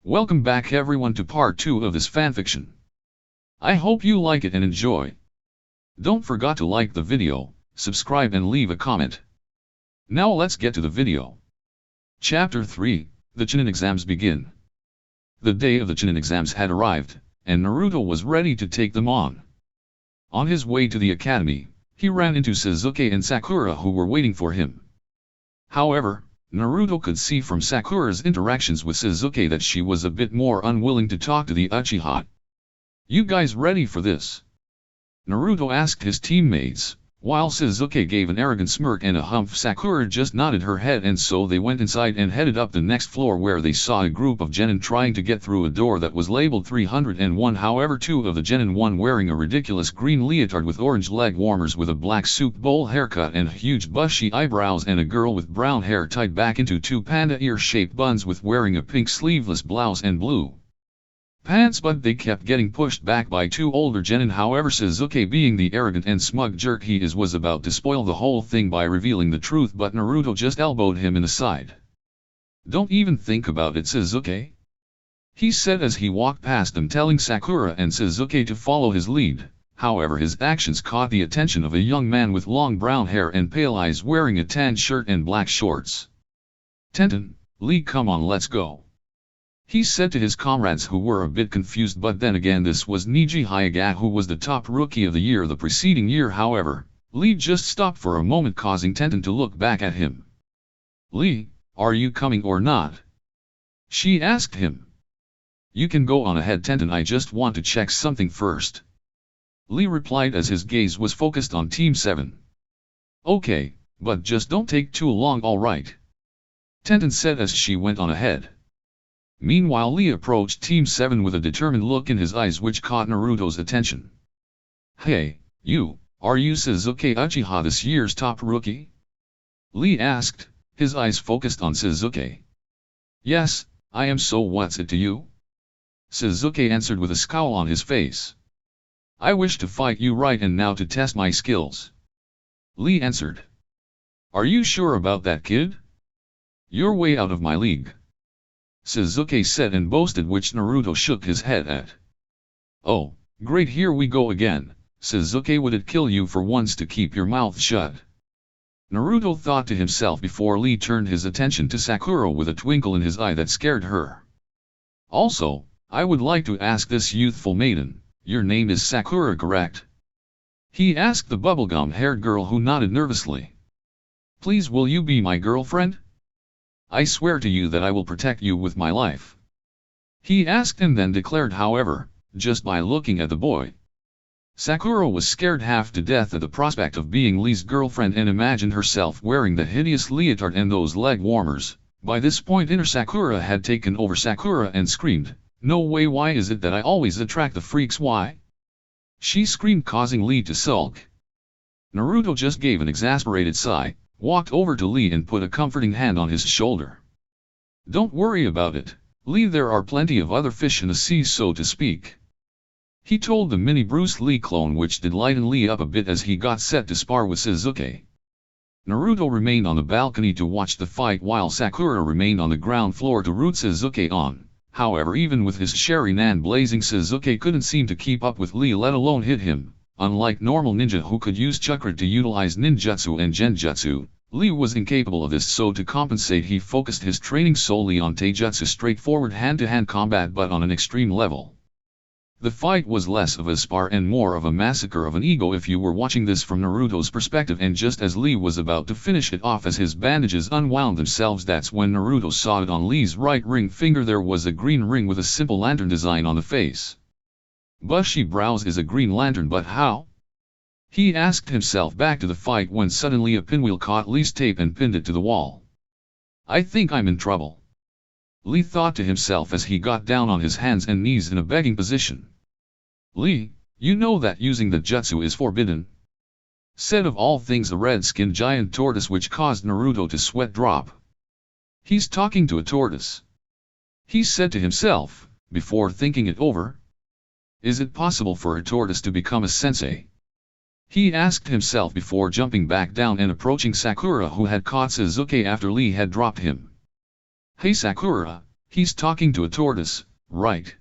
Welcome back everyone to part 2 of this fanfiction. I hope you like it and enjoy. Don't forget to like the video, subscribe and leave a comment. Now let's get to the video. Chapter 3, The Chunin exams begin. The day of the Chunin exams had arrived, and Naruto was ready to take them on. On his way to the academy, he ran into Sasuke and Sakura who were waiting for him. However, Naruto could see from Sakura's interactions with Sasuke that she was a bit more unwilling to talk to the Uchiha. "You guys ready for this?" Naruto asked his teammates, while Sasuke gave an arrogant smirk and a humph. Sakura just nodded her head, and so they went inside and headed up the next floor where they saw a group of genin trying to get through a door that was labeled 301. However, two of the genin, one wearing a ridiculous green leotard with orange leg warmers with a black soup bowl haircut and huge bushy eyebrows, and a girl with brown hair tied back into two panda ear-shaped buns with wearing a pink sleeveless blouse and blue pants, but they kept getting pushed back by two older genin. However, Sasuke, being the arrogant and smug jerk he is, was about to spoil the whole thing by revealing the truth, but Naruto just elbowed him in the side. "Don't even think about it, Sasuke," he said as he walked past them, telling Sakura and Sasuke to follow his lead. However, his actions caught the attention of a young man with long brown hair and pale eyes wearing a tan shirt and black shorts. "Tenten, Lee, come on, let's go," he said to his comrades, who were a bit confused, but then again this was Neji Hyuga, who was the top rookie of the year the preceding year. However, Lee just stopped for a moment, causing Tenten to look back at him. "Lee, are you coming or not?" she asked him. "You can go on ahead, Tenten, I just want to check something first," Lee replied as his gaze was focused on Team 7. "Okay, but just don't take too long, alright?" Tenten said as she went on ahead. Meanwhile, Lee approached Team 7 with a determined look in his eyes which caught Naruto's attention. "Hey, you, are you Sasuke Uchiha, this year's top rookie?" Lee asked, his eyes focused on Sasuke. "Yes, I am, so what's it to you?" Sasuke answered with a scowl on his face. "I wish to fight you right and now to test my skills," Lee answered. "Are you sure about that, kid? You're way out of my league," Sasuke said and boasted, which Naruto shook his head at. "Oh, great, here we go again. Sasuke, would it kill you for once to keep your mouth shut?" Naruto thought to himself before Lee turned his attention to Sakura with a twinkle in his eye that scared her. "Also, I would like to ask this youthful maiden, your name is Sakura, correct?" he asked the bubblegum-haired girl, who nodded nervously. "Please, will you be my girlfriend? I swear to you that I will protect you with my life," he asked and then declared. However, just by looking at the boy, Sakura was scared half to death at the prospect of being Lee's girlfriend and imagined herself wearing the hideous leotard and those leg warmers. By this point, inner Sakura had taken over Sakura and screamed, "No way, why is it that I always attract the freaks, why?" she screamed, causing Lee to sulk. Naruto just gave an exasperated sigh, walked over to Lee and put a comforting hand on his shoulder. "Don't worry about it, Lee, there are plenty of other fish in the sea, so to speak," he told the mini Bruce Lee clone, which did lighten Lee up a bit as he got set to spar with Sasuke. Naruto remained on the balcony to watch the fight while Sakura remained on the ground floor to root Sasuke on. However, even with his Sharingan blazing, Sasuke couldn't seem to keep up with Lee, let alone hit him. Unlike normal ninja who could use chakra to utilize ninjutsu and genjutsu, Lee was incapable of this, so to compensate he focused his training solely on taijutsu, straightforward hand-to-hand combat, but on an extreme level. The fight was less of a spar and more of a massacre of an ego if you were watching this from Naruto's perspective, and just as Lee was about to finish it off as his bandages unwound themselves, that's when Naruto saw it on Lee's right ring finger. There was a green ring with a simple lantern design on the face. Bushy brows is a green lantern, but how? He asked himself back to the fight when suddenly a pinwheel caught Lee's tape and pinned it to the wall. "I think I'm in trouble," Lee thought to himself as he got down on his hands and knees in a begging position. "Lee, you know that using the jutsu is forbidden," said of all things a red-skinned giant tortoise, which caused Naruto to sweat drop. "He's talking to a tortoise," he said to himself, before thinking it over. "Is it possible for a tortoise to become a sensei?" he asked himself before jumping back down and approaching Sakura, who had caught Sasuke after Lee had dropped him. "Hey Sakura," He's talking to a tortoise, right?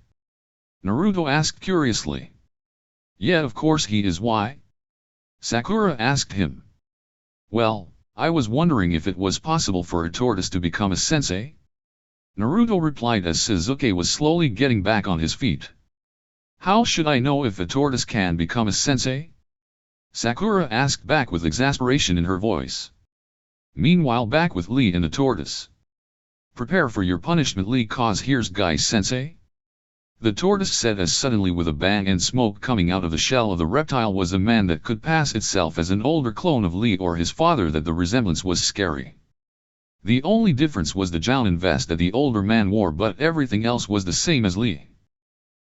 Naruto asked curiously. Yeah, of course he is. Why? Sakura asked him. Well, I was wondering if it was possible for a tortoise to become a sensei. Naruto replied as Sasuke was slowly getting back on his feet. How should I know if a tortoise can become a sensei? Sakura asked back with exasperation in her voice. Meanwhile, back with Lee and the tortoise. Prepare for your punishment, Lee, cause here's Guy Sensei. The tortoise said as suddenly with a bang and smoke coming out of the shell of the reptile was a man that could pass itself as an older clone of Lee or his father. That the resemblance was scary. The only difference was the Jounin vest that the older man wore, but everything else was the same as Lee.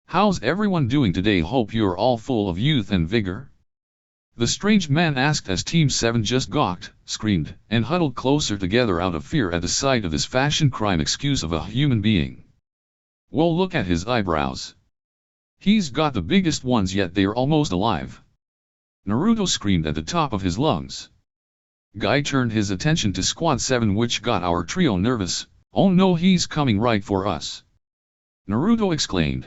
How's everyone doing today? Hope you're all full of youth and vigor. The strange man asked as Team 7 just gawked, screamed, and huddled closer together out of fear at the sight of this fashion crime excuse of a human being. Well, look at his eyebrows. He's got the biggest ones, yet they're almost alive. Naruto screamed at the top of his lungs. Guy turned his attention to Squad 7, which got our trio nervous. Oh no, he's coming right for us. Naruto exclaimed.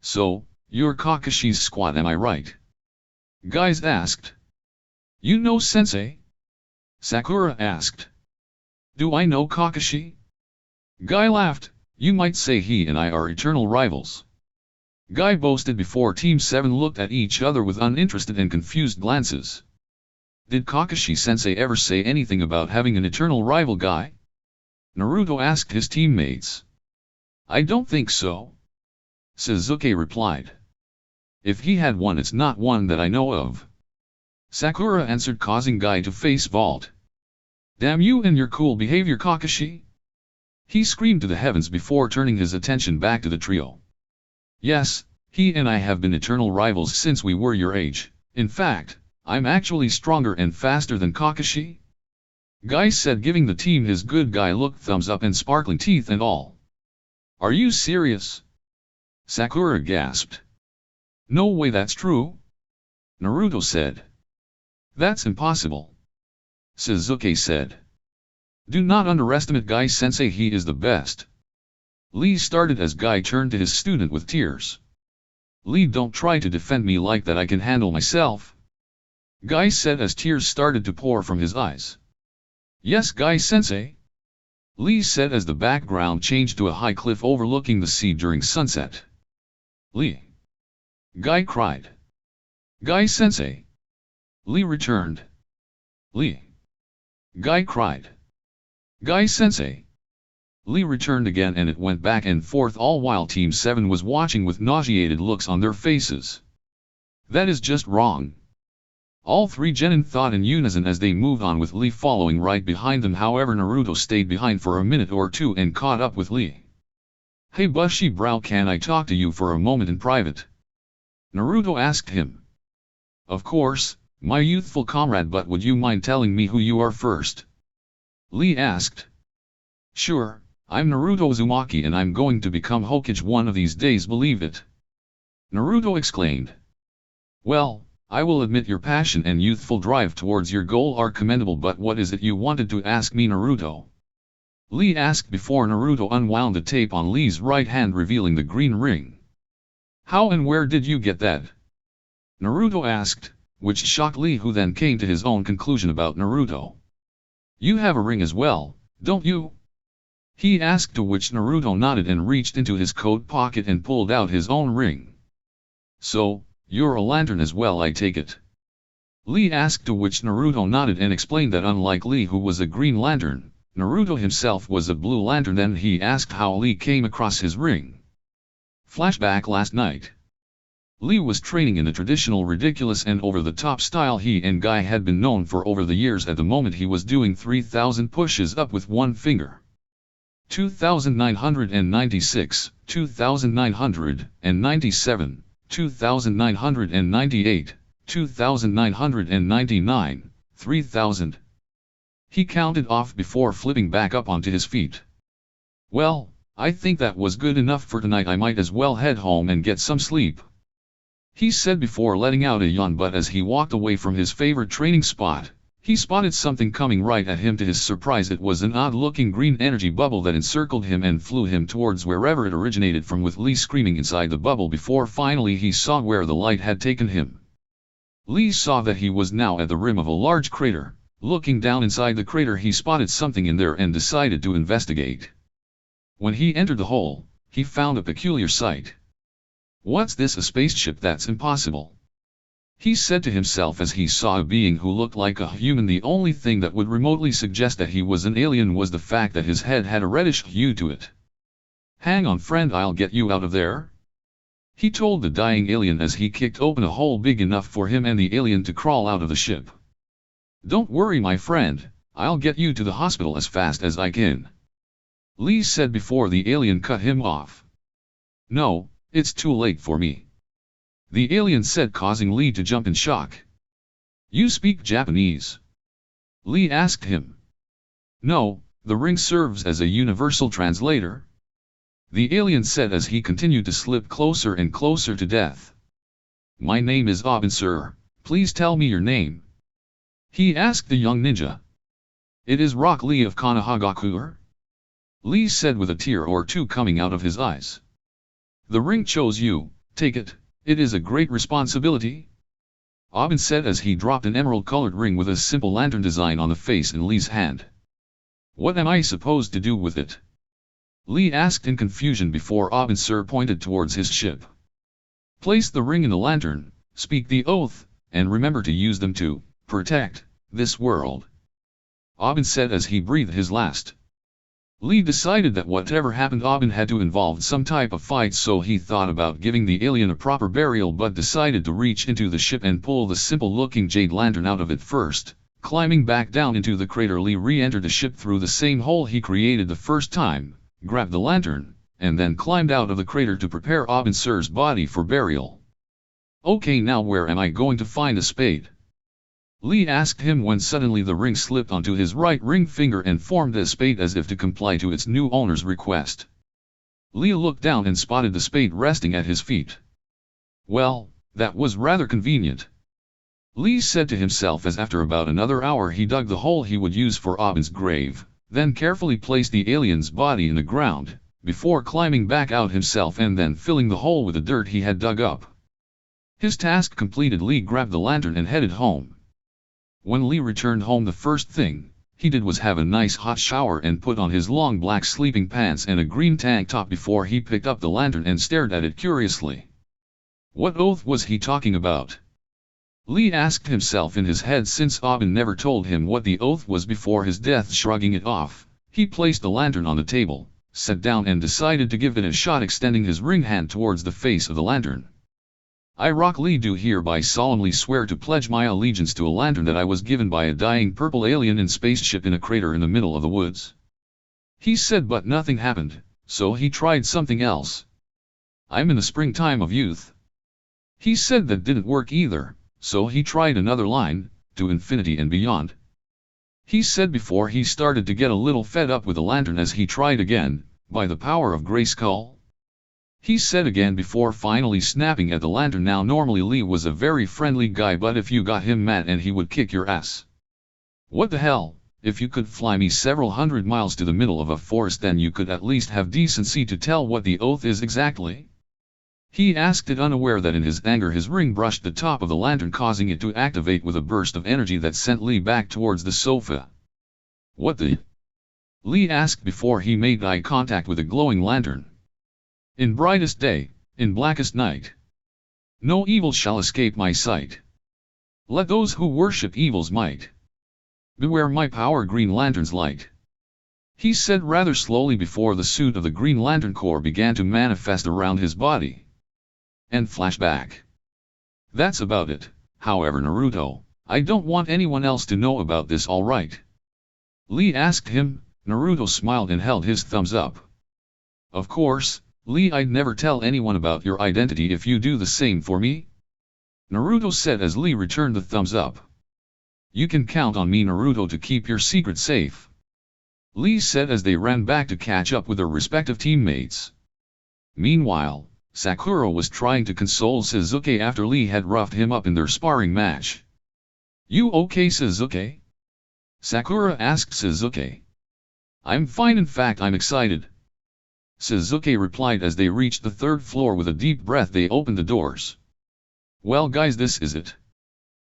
So, you're Kakashi's squad, am I right? Guys asked. You know Sensei? Sakura asked. Do I know Kakashi? Guy laughed. You might say he and I are eternal rivals. Guy boasted before Team 7 looked at each other with uninterested and confused glances. Did Kakashi-sensei ever say anything about having an eternal rival, Guy? Naruto asked his teammates. I don't think so. Sasuke replied. If he had one, it's not one that I know of. Sakura answered, causing Guy to face vault. Damn you and your cool behavior, Kakashi! He screamed to the heavens before turning his attention back to the trio. Yes, he and I have been eternal rivals since we were your age. In fact, I'm actually stronger and faster than Kakashi. Guy said, giving the team his good guy look, thumbs up and sparkling teeth and all. Are you serious? Sakura gasped. No way, that's true. Naruto said. That's impossible. Sasuke said. Do not underestimate Guy Sensei, he is the best. Lee started as Guy turned to his student with tears. Lee, don't try to defend me like that, I can handle myself. Guy said as tears started to pour from his eyes. Yes, Guy Sensei. Lee said as the background changed to a high cliff overlooking the sea during sunset. Lee. Guy cried. Guy Sensei. Lee returned. Lee. Guy cried. Guy Sensei. Lee returned again, and it went back and forth all while Team 7 was watching with nauseated looks on their faces. That is just wrong. All three genin thought in unison as they moved on, with Lee following right behind them. However, Naruto stayed behind for a minute or two and caught up with Lee. Hey bushy brow, can I talk to you for a moment in private? Naruto asked him. Of course, my youthful comrade, but would you mind telling me who you are first? Lee asked. Sure, I'm Naruto Uzumaki and I'm going to become Hokage one of these days, believe it. Naruto exclaimed. Well, I will admit your passion and youthful drive towards your goal are commendable, but what is it you wanted to ask me, Naruto? Lee asked before Naruto unwound the tape on Lee's right hand, revealing the green ring. How and where did you get that? Naruto asked, which shocked Lee, who then came to his own conclusion about Naruto. You have a ring as well, don't you? He asked, to which Naruto nodded and reached into his coat pocket and pulled out his own ring. So, you're a lantern as well, I take it? Lee asked, to which Naruto nodded and explained that unlike Lee, who was a green lantern, Naruto himself was a blue lantern. Then he asked how Lee came across his ring. Flashback: last night. Lee was training in the traditional ridiculous and over-the-top style he and Guy had been known for over the years. At the moment he was doing 3,000 pushes up with one finger. 2,996, 2,997, 2,998, 2,999, 3,000. He counted off before flipping back up onto his feet. Well, I think that was good enough for tonight. I might as well head home and get some sleep, he said before letting out a yawn. But as he walked away from his favorite training spot, He spotted something coming right at him. To his surprise, it was an odd-looking green energy bubble that encircled him and flew him towards wherever it originated from, with Lee screaming inside the bubble before finally he saw where the light had taken him. Lee saw that he was now at the rim of a large crater. Looking down inside the crater, he spotted something in there and decided to investigate. When he entered the hole, he found a peculiar sight. "What's this? A spaceship? That's impossible," he said to himself as he saw a being who looked like a human. The only thing that would remotely suggest that he was an alien was the fact that his head had a reddish hue to it. "Hang on, friend, I'll get you out of there," he told the dying alien as he kicked open a hole big enough for him and the alien to crawl out of the ship. "Don't worry, my friend, I'll get you to the hospital as fast as I can," Lee said before the alien cut him off. "No, it's too late for me," the alien said, causing Lee to jump in shock. "You speak Japanese?" Lee asked him. "No, the ring serves as a universal translator," the alien said as he continued to slip closer and closer to death. "My name is Aben, sir. Please tell me your name," he asked the young ninja. "It is Rock Lee of Konohagaku," Lee said with a tear or two coming out of his eyes. "The ring chose you, take it. It is a great responsibility," Aben said as he dropped an emerald-colored ring with a simple lantern design on the face in Lee's hand. "What am I supposed to do with it?" Lee asked in confusion before Aben sir pointed towards his ship. "Place the ring in the lantern, speak the oath, and remember to use them to protect this world," Aben said as he breathed his last. Lee decided that whatever happened, Aben had to involve some type of fight, so he thought about giving the alien a proper burial but decided to reach into the ship and pull the simple-looking jade lantern out of it first. Climbing back down into the crater, Lee re-entered the ship through the same hole he created the first time, grabbed the lantern, and then climbed out of the crater to prepare Aben sir's body for burial. "Okay, now where am I going to find a spade?" Lee asked him when suddenly the ring slipped onto his right ring finger and formed a spade as if to comply to its new owner's request. Lee looked down and spotted the spade resting at his feet. "Well, that was rather convenient," Lee said to himself as after about another hour he dug the hole he would use for Aben's grave, then carefully placed the alien's body in the ground, before climbing back out himself and then filling the hole with the dirt he had dug up. His task completed, Lee grabbed the lantern and headed home. When Lee returned home, the first thing he did was have a nice hot shower and put on his long black sleeping pants and a green tank top before he picked up the lantern and stared at it curiously. What oath was he talking about? Lee asked himself in his head, since Aben never told him what the oath was before his death. Shrugging it off, he placed the lantern on the table, sat down and decided to give it a shot, extending his ring hand towards the face of the lantern. "I, Rock Lee, do hereby solemnly swear to pledge my allegiance to a lantern that I was given by a dying purple alien in spaceship in a crater in the middle of the woods," he said, but nothing happened, so he tried something else. "I'm in the springtime of youth," he said. That didn't work either, so he tried another line, "to infinity and beyond," he said before he started to get a little fed up with the lantern as he tried again, "by the power of Grayskull," he said again before finally snapping at the lantern. Now normally Lee was a very friendly guy, but if you got him mad and he would kick your ass. "What the hell, if you could fly me several hundred miles to the middle of a forest, then you could at least have decency to tell what the oath is exactly?" he asked it, unaware that in his anger his ring brushed the top of the lantern, causing it to activate with a burst of energy that sent Lee back towards the sofa. "What the?" Lee asked before he made eye contact with the glowing lantern. "In brightest day, in blackest night, no evil shall escape my sight. Let those who worship evil's might beware my power, Green Lantern's light," he said rather slowly before the suit of the Green Lantern Corps began to manifest around his body. And flashback. "That's about it. However, Naruto, I don't want anyone else to know about this, alright?" Lee asked him. Naruto smiled and held his thumbs up. "Of course, Lee, I'd never tell anyone about your identity if you do the same for me," Naruto said as Lee returned the thumbs up. "You can count on me, Naruto, to keep your secret safe," Lee said as they ran back to catch up with their respective teammates. Meanwhile, Sakura was trying to console Sasuke after Lee had roughed him up in their sparring match. "You okay, Sasuke?" Sakura asked Sasuke. I'm fine, in fact I'm excited. Sasuke replied. As they reached the third floor with a deep breath they opened the doors. Well guys, this is it.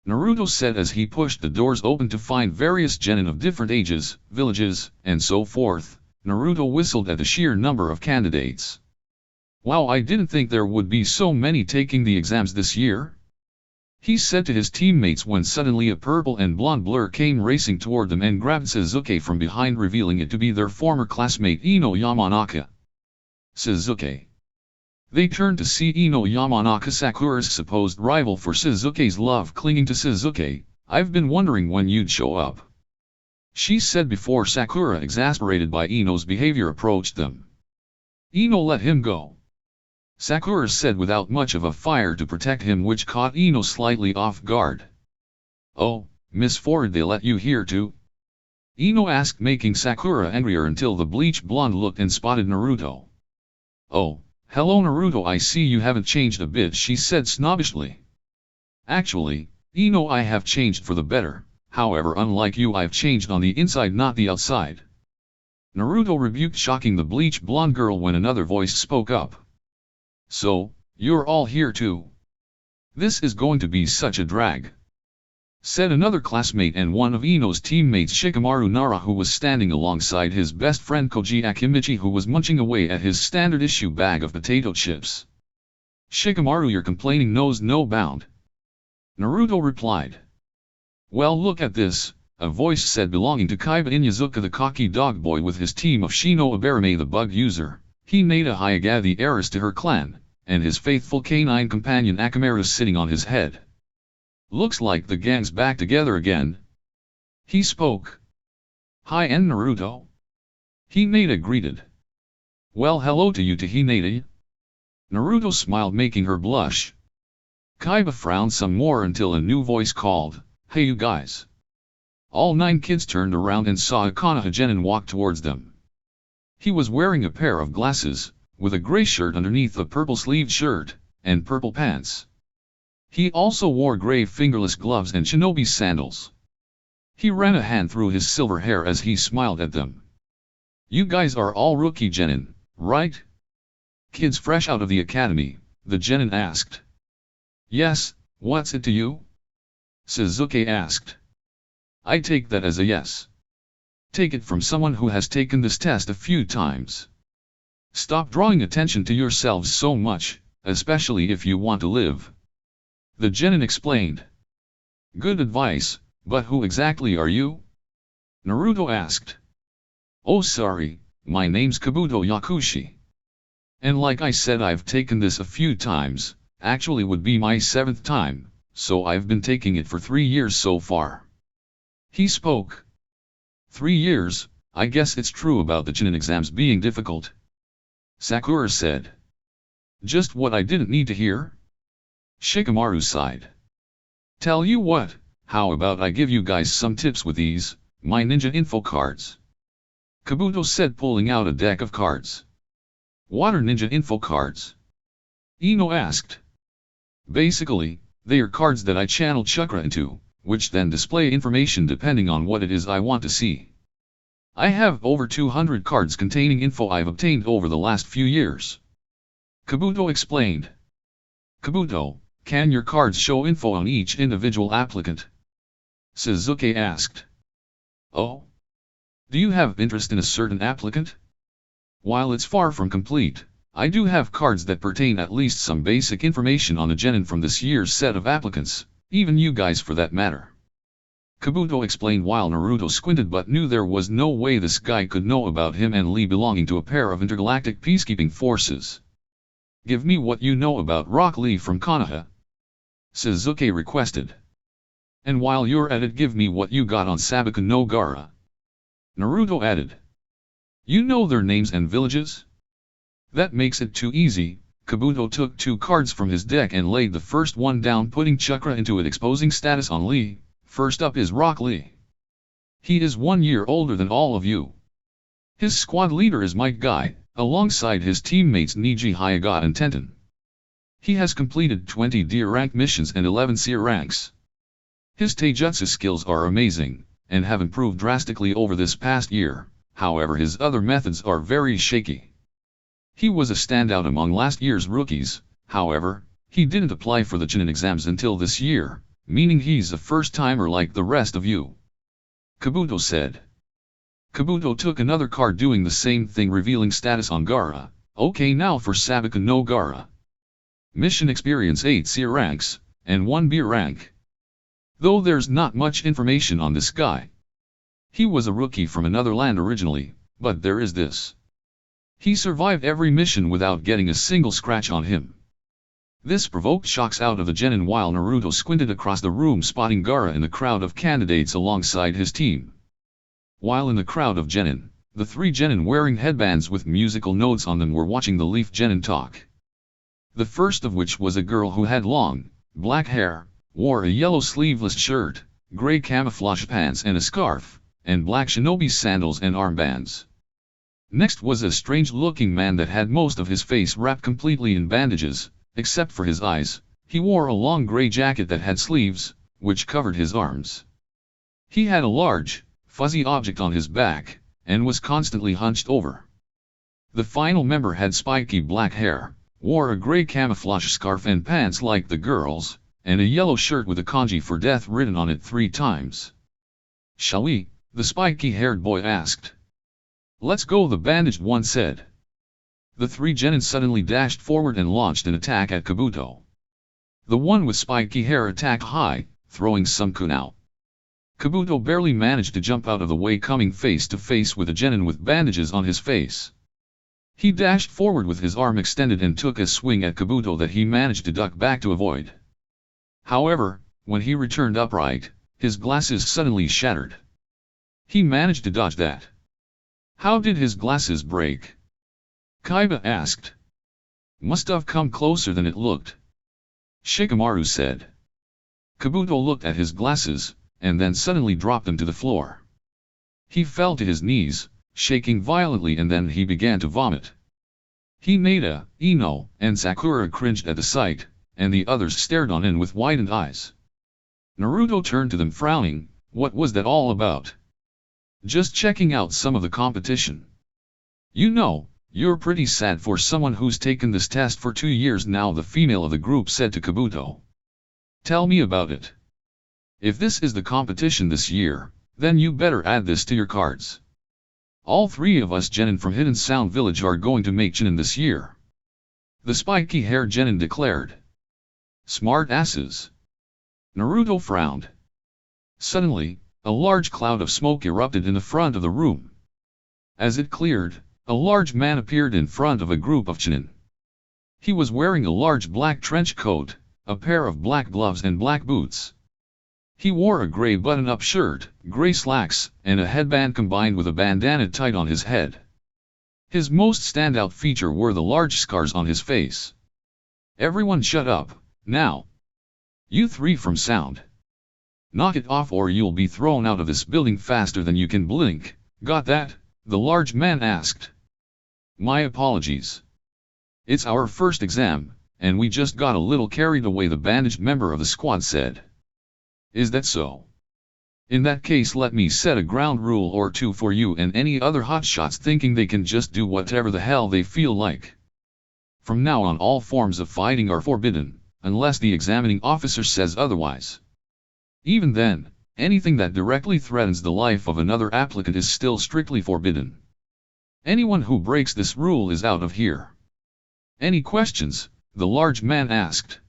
Naruto said as he pushed the doors open to find various genin of different ages, villages, and so forth. Naruto whistled at the sheer number of candidates. Wow, I didn't think there would be so many taking the exams this year. He said to his teammates when suddenly a purple and blonde blur came racing toward them and grabbed Sasuke from behind, revealing it to be their former classmate Ino Yamanaka. Sasuke. They turned to see Ino Yamanaka, Sakura's supposed rival for Sasuke's love, clinging to Sasuke. I've been wondering when you'd show up, she said before Sakura, exasperated by Ino's behavior, approached them. Ino, let him go, Sakura said without much of a fire to protect him, which caught Ino slightly off guard. Oh, Miss Ford, they let you here too? Ino asked, making Sakura angrier until the bleach blonde looked and spotted Naruto. Oh, hello Naruto, I see you haven't changed a bit, she said snobbishly. Actually, Ino, I have changed for the better, however unlike you I've changed on the inside not the outside, Naruto rebuked, shocking the bleach blonde girl when another voice spoke up. So, you're all here too? This is going to be such a drag, said another classmate and one of Ino's teammates, Shikamaru Nara, who was standing alongside his best friend Koji Akimichi, who was munching away at his standard issue bag of potato chips. Shikamaru, your complaining knows no bound, Naruto replied. Well, look at this, a voice said, belonging to Kaiba Inyazuka, the cocky dog boy, with his team of Shino Aberame, the bug user, Hinata Hyuga, the heiress to her clan, and his faithful canine companion Akamaru sitting on his head. Looks like the gang's back together again, he spoke. Hi and Naruto, Hinata greeted. Well, hello to you, to Hinata. Naruto smiled, making her blush. Kaiba frowned some more until a new voice called, hey you guys. All 9 kids turned around and saw a Konoha genin walk towards them. He was wearing a pair of glasses, with a gray shirt underneath a purple-sleeved shirt, and purple pants. He also wore gray fingerless gloves and shinobi sandals. He ran a hand through his silver hair as he smiled at them. You guys are all rookie genin, right? Kids fresh out of the academy, the genin asked. Yes, what's it to you? Sasuke asked. I take that as a yes. Take it from someone who has taken this test a few times. Stop drawing attention to yourselves so much, especially if you want to live, the genin explained. Good advice, but who exactly are you? Naruto asked. Oh sorry, my name's Kabuto Yakushi. And like I said, I've taken this a few times, actually would be my 7th time, so I've been taking it for 3 years so far, he spoke. 3 years, I guess it's true about the genin exams being difficult, Sakura said. Just what I didn't need to hear, Shikamaru sighed. Tell you what, how about I give you guys some tips with these, my ninja info cards, Kabuto said, pulling out a deck of cards. What are ninja info cards? Ino asked. Basically, they are cards that I channel chakra into, which then display information depending on what it is I want to see. I have over 200 cards containing info I've obtained over the last few years, Kabuto explained. Kabuto, can your cards show info on each individual applicant? Sasuke asked. Oh? Do you have interest in a certain applicant? While it's far from complete, I do have cards that pertain at least some basic information on the genin from this year's set of applicants, even you guys for that matter, Kabuto explained while Naruto squinted but knew there was no way this guy could know about him and Lee belonging to a pair of intergalactic peacekeeping forces. Give me what you know about Rock Lee from Konoha, Sasuke requested. And while you're at it, give me what you got on Sabaku no Gaara, Naruto added. You know their names and villages? That makes it too easy. Kabuto took 2 cards from his deck and laid the first one down, putting chakra into it, exposing status on Lee. First up is Rock Lee. He is 1 year older than all of you. His squad leader is Might Guy, alongside his teammates Neji Hyuga and Tenten. He has completed 20 D rank missions and 11 C ranks. His taijutsu skills are amazing, and have improved drastically over this past year. However, his other methods are very shaky. He was a standout among last year's rookies. However, he didn't apply for the Chunin exams until this year, meaning he's a first-timer like the rest of you. Kabuto said. Kabuto took another card doing the same thing, revealing status on Gaara. Okay, now for Sabuka no Gaara. Mission experience 8 C ranks, and 1 B rank. Though there's not much information on this guy. He was a rookie from another land originally, but there is this. He survived every mission without getting a single scratch on him. This provoked shocks out of the genin while Naruto squinted across the room, spotting Gaara in the crowd of candidates alongside his team. While in the crowd of genin, the 3 genin wearing headbands with musical notes on them were watching the Leaf genin talk. The first of which was a girl who had long, black hair, wore a yellow sleeveless shirt, gray camouflage pants and a scarf, and black shinobi sandals and armbands. Next was a strange-looking man that had most of his face wrapped completely in bandages, except for his eyes. He wore a long gray jacket that had sleeves, which covered his arms. He had a large, fuzzy object on his back, and was constantly hunched over. The final member had spiky black hair, wore a gray camouflage scarf and pants like the girls, and a yellow shirt with a kanji for death written on it 3 times. "Shall we?" the spiky-haired boy asked. "Let's go," the bandaged one said. The 3 genin suddenly dashed forward and launched an attack at Kabuto. The one with spiky hair attacked high, throwing some kunai. Kabuto barely managed to jump out of the way, coming face to face with a genin with bandages on his face. He dashed forward with his arm extended and took a swing at Kabuto that he managed to duck back to avoid. However, when he returned upright, his glasses suddenly shattered. He managed to dodge that. How did his glasses break? Kaiba asked. Must have come closer than it looked. Shikamaru said. Kabuto looked at his glasses, and then suddenly dropped them to the floor. He fell to his knees, shaking violently, and then he began to vomit. Hinata, Ino, and Sakura cringed at the sight, and the others stared on in with widened eyes. Naruto turned to them frowning. What was that all about? Just checking out some of the competition. You know, you're pretty sad for someone who's taken this test for 2 years now, the female of the group said to Kabuto. Tell me about it. If this is the competition this year, then you better add this to your cards. All 3 of us genin from Hidden Sound Village are going to make Chunin this year. The spiky-haired genin declared. Smart asses. Naruto frowned. Suddenly, a large cloud of smoke erupted in the front of the room. As it cleared, a large man appeared in front of a group of Chunin. He was wearing a large black trench coat, a pair of black gloves and black boots. He wore a gray button-up shirt, gray slacks, and a headband combined with a bandana tied on his head. His most standout feature were the large scars on his face. Everyone shut up, now. You 3 from Sound. Knock it off or you'll be thrown out of this building faster than you can blink, got that? The large man asked. My apologies. It's our first exam, and we just got a little carried away, the bandaged member of the squad said. Is that so? In that case, let me set a ground rule or 2 for you and any other hotshots thinking they can just do whatever the hell they feel like. From now on, all forms of fighting are forbidden, unless the examining officer says otherwise. Even then, anything that directly threatens the life of another applicant is still strictly forbidden. Anyone who breaks this rule is out of here. Any questions? The large man asked.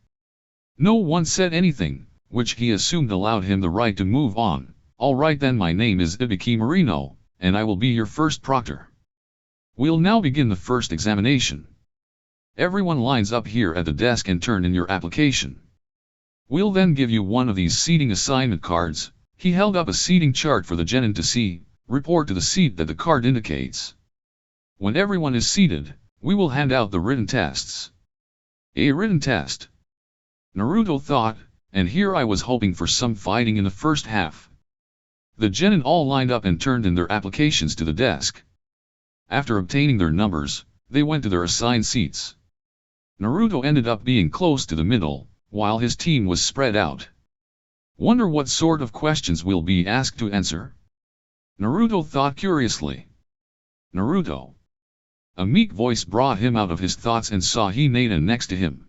No one said anything, which he assumed allowed him the right to move on. All right then, my name is Ibiki Marino, and I will be your first proctor. We'll now begin the first examination. Everyone lines up here at the desk and turn in your application. We'll then give you one of these seating assignment cards. He held up a seating chart for the genin to see. Report to the seat that the card indicates. When everyone is seated, we will hand out the written tests. A written test. Naruto thought, and here I was hoping for some fighting in the first half. The genin all lined up and turned in their applications to the desk. After obtaining their numbers, they went to their assigned seats. Naruto ended up being close to the middle, while his team was spread out. Wonder what sort of questions we'll be asked to answer? Naruto thought curiously. Naruto. A meek voice brought him out of his thoughts and saw Hinata next to him.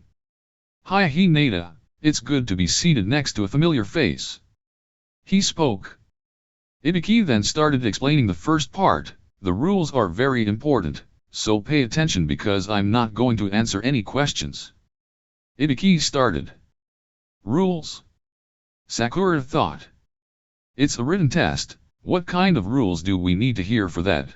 Hi Hinata, it's good to be seated next to a familiar face. He spoke. Ibiki then started explaining the first part. The rules are very important, so pay attention because I'm not going to answer any questions. Ibiki started. Rules? Sakura thought. It's a written test, what kind of rules do we need to hear for that?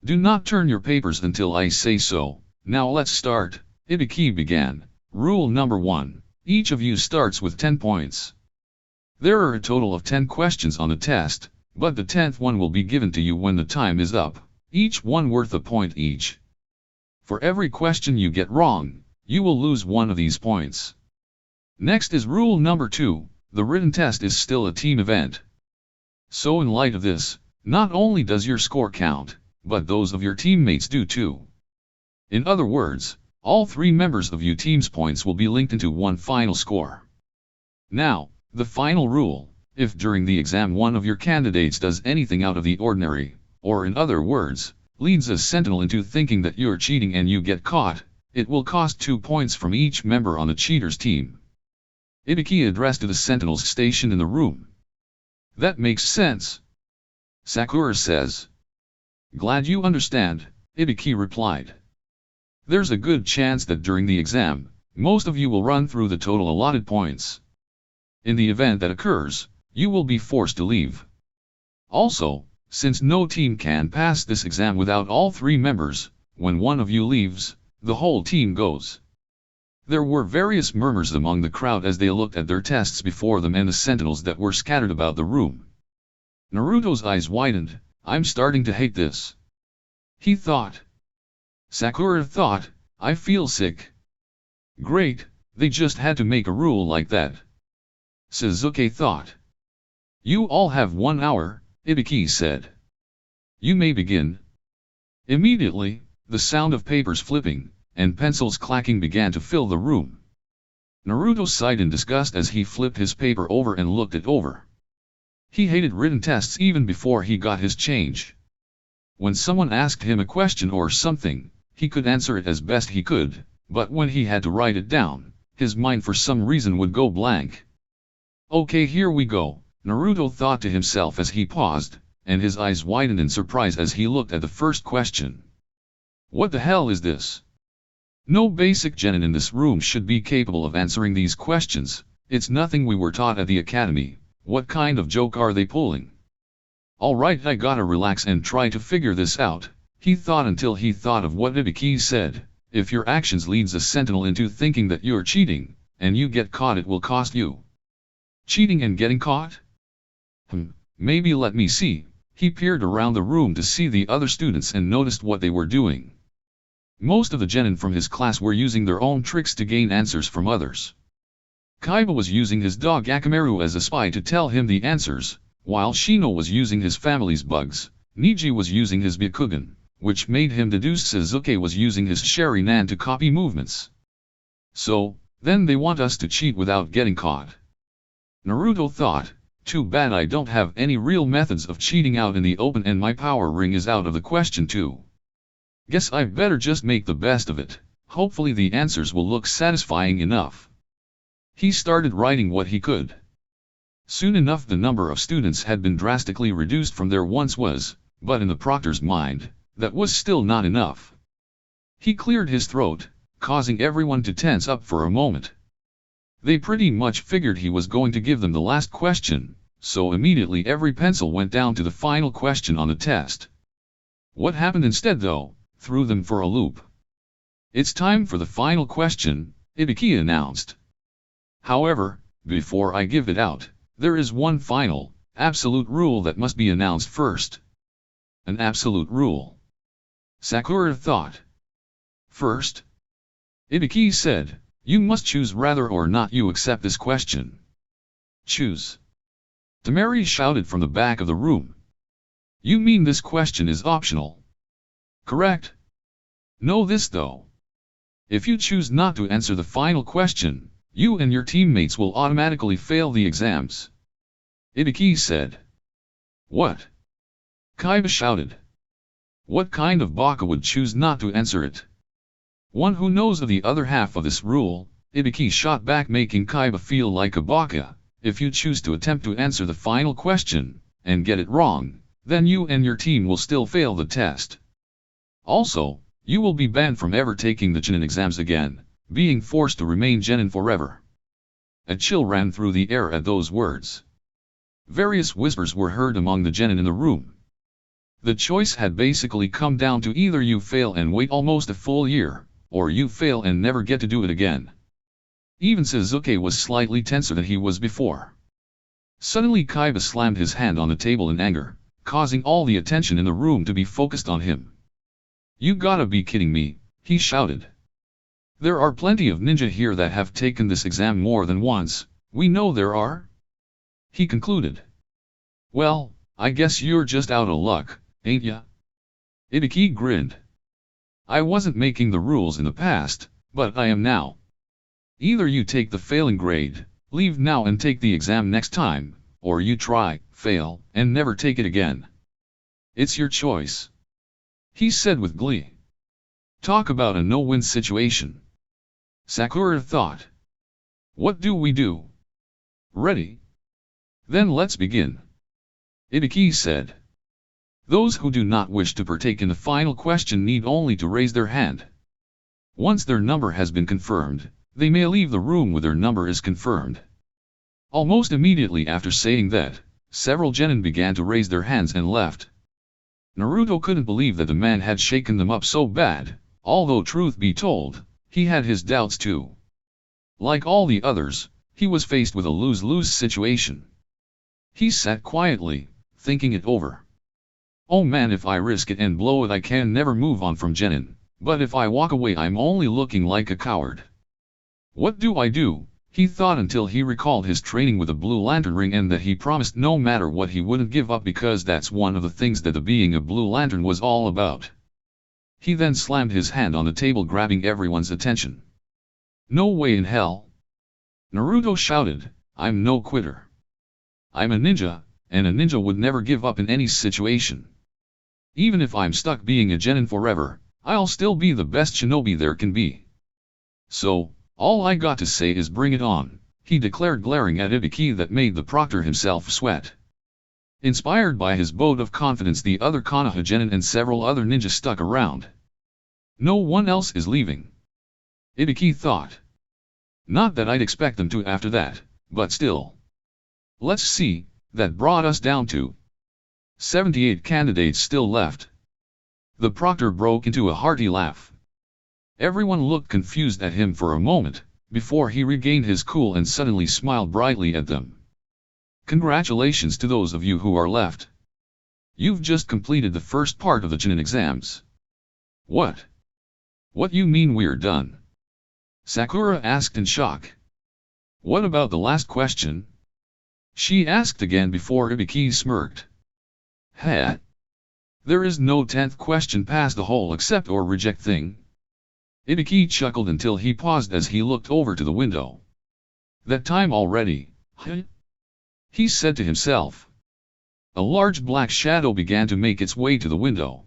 Do not turn your papers until I say so. Now let's start. Ibiki began. Rule number 1. Each of you starts with 10 points. There are a total of 10 questions on the test, but the 10th one will be given to you when the time is up, each one worth a point each. For every question you get wrong, you will lose one of these points. Next is rule number 2. The written test is still a team event. So in light of this, not only does your score count, but those of your teammates do too. In other words, all 3 members of your team's points will be linked into one final score. Now, the final rule, if during the exam one of your candidates does anything out of the ordinary, or in other words, leads a sentinel into thinking that you're cheating and you get caught, it will cost 2 points from each member on the cheater's team. Ibiki addressed to the sentinels stationed in the room. That makes sense. Sakura says. Glad you understand, Ibiki replied. There's a good chance that during the exam, most of you will run through the total allotted points. In the event that occurs, you will be forced to leave. Also, since no team can pass this exam without all 3 members, when one of you leaves, the whole team goes. There were various murmurs among the crowd as they looked at their tests before them and the sentinels that were scattered about the room. Naruto's eyes widened. I'm starting to hate this. He thought. Sakura thought, I feel sick. Great, they just had to make a rule like that. Sasuke thought. You all have 1 hour, Ibiki said. You may begin. Immediately, the sound of papers flipping and pencils clacking began to fill the room. Naruto sighed in disgust as he flipped his paper over and looked it over. He hated written tests even before he got his change. When someone asked him a question or something, he could answer it as best he could, but when he had to write it down, his mind for some reason would go blank. Okay, here we go, Naruto thought to himself as he paused, and his eyes widened in surprise as he looked at the first question. What the hell is this? No basic genin in this room should be capable of answering these questions. It's nothing we were taught at the academy. What kind of joke are they pulling? Alright, I gotta relax and try to figure this out, he thought until he thought of what Ibiki said. If your actions leads a sentinel into thinking that you're cheating, and you get caught, it will cost you. Cheating and getting caught? Maybe let me see. He peered around the room to see the other students and noticed what they were doing. Most of the genin from his class were using their own tricks to gain answers from others. Kaiba was using his dog Akamaru as a spy to tell him the answers, while Shino was using his family's bugs. Niji was using his Byakugan, which made him deduce Sasuke was using his Sharingan to copy movements. So, then they want us to cheat without getting caught. Naruto thought, too bad I don't have any real methods of cheating out in the open and my power ring is out of the question too. Guess I'd better just make the best of it, hopefully the answers will look satisfying enough. He started writing what he could. Soon enough the number of students had been drastically reduced from there once was, but in the proctor's mind, that was still not enough. He cleared his throat, causing everyone to tense up for a moment. They pretty much figured he was going to give them the last question, so immediately every pencil went down to the final question on the test. What happened instead though, threw them for a loop. It's time for the final question, Ibiki announced. However, before I give it out, there is one final, absolute rule that must be announced first. An absolute rule. Sakura thought. First? Ibiki said, you must choose whether or not you accept this question. Choose. Tamari shouted from the back of the room. You mean this question is optional? Correct. Know this though. If you choose not to answer the final question, You and your teammates will automatically fail the exams. Ibiki said. What? Kaiba shouted. What kind of baka would choose not to answer it? One who knows of the other half of this rule, Ibiki shot back, making Kaiba feel like a baka. If you choose to attempt to answer the final question, and get it wrong, then you and your team will still fail the test. Also, you will be banned from ever taking the Chunin exams again, being forced to remain genin forever. A chill ran through the air at those words. Various whispers were heard among the genin in the room. The choice had basically come down to either you fail and wait almost a full year, or you fail and never get to do it again. Even Sasuke was slightly tenser than he was before. Suddenly Kaiba slammed his hand on the table in anger, causing all the attention in the room to be focused on him. You gotta be kidding me, he shouted. There are plenty of ninja here that have taken this exam more than once, we know there are. He concluded. Well, I guess you're just out of luck, ain't ya? Ibiki grinned. I wasn't making the rules in the past, but I am now. Either you take the failing grade, leave now and take the exam next time, or you try, fail, and never take it again. It's your choice. He said with glee. Talk about a no-win situation. Sakura thought. What do we do? Ready? Then let's begin. Ibiki said. Those who do not wish to partake in the final question need only to raise their hand. Once their number has been confirmed, they may leave the room when their number is confirmed. Almost immediately after saying that, several genin began to raise their hands and left. Naruto couldn't believe that the man had shaken them up so bad, although truth be told, he had his doubts too. Like all the others, he was faced with a lose-lose situation. He sat quietly, thinking it over. Oh man, if I risk it and blow it I can never move on from genin, but if I walk away I'm only looking like a coward. What do I do? He thought until he recalled his training with a blue lantern ring and that he promised no matter what he wouldn't give up because that's one of the things that the being a blue lantern was all about. He then slammed his hand on the table, grabbing everyone's attention. No way in hell. Naruto shouted, I'm no quitter. I'm a ninja, and a ninja would never give up in any situation. Even if I'm stuck being a genin forever, I'll still be the best shinobi there can be. So, all I got to say is bring it on, he declared, glaring at Ibiki that made the proctor himself sweat. Inspired by his vote of confidence, the other Konoha genin and several other ninjas stuck around. No one else is leaving. Ibiki thought. Not that I'd expect them to after that, but still. Let's see, that brought us down to 78 candidates still left. The proctor broke into a hearty laugh. Everyone looked confused at him for a moment, before he regained his cool and suddenly smiled brightly at them. Congratulations to those of you who are left. You've just completed the first part of the Chunin exams. What? What you mean we're done? Sakura asked in shock. What about the last question? She asked again before Ibiki smirked. Huh? There is no 10th question past the whole accept or reject thing. Ibiki chuckled until he paused as he looked over to the window. That time already, huh? He said to himself. A large black shadow began to make its way to the window.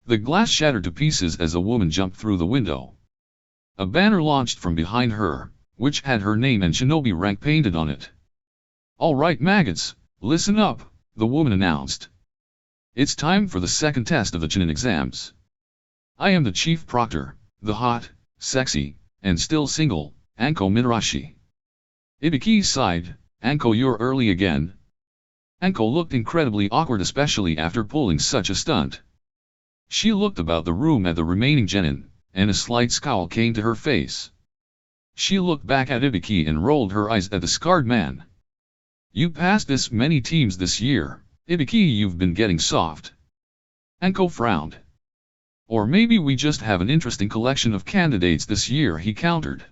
The glass shattered to pieces as a woman jumped through the window. A banner launched from behind her, which had her name and shinobi rank painted on it. All right maggots, listen up, the woman announced. It's time for the second test of the Chunin exams. I am the chief proctor, the hot, sexy, and still single, Anko Minarashi. Ibiki sighed, Anko, you're early again. Anko looked incredibly awkward, especially after pulling such a stunt. She looked about the room at the remaining genin, and a slight scowl came to her face. She looked back at Ibiki and rolled her eyes at the scarred man. You passed this many teams this year, Ibiki, you've been getting soft. Anko frowned. Or maybe we just have an interesting collection of candidates this year, he countered.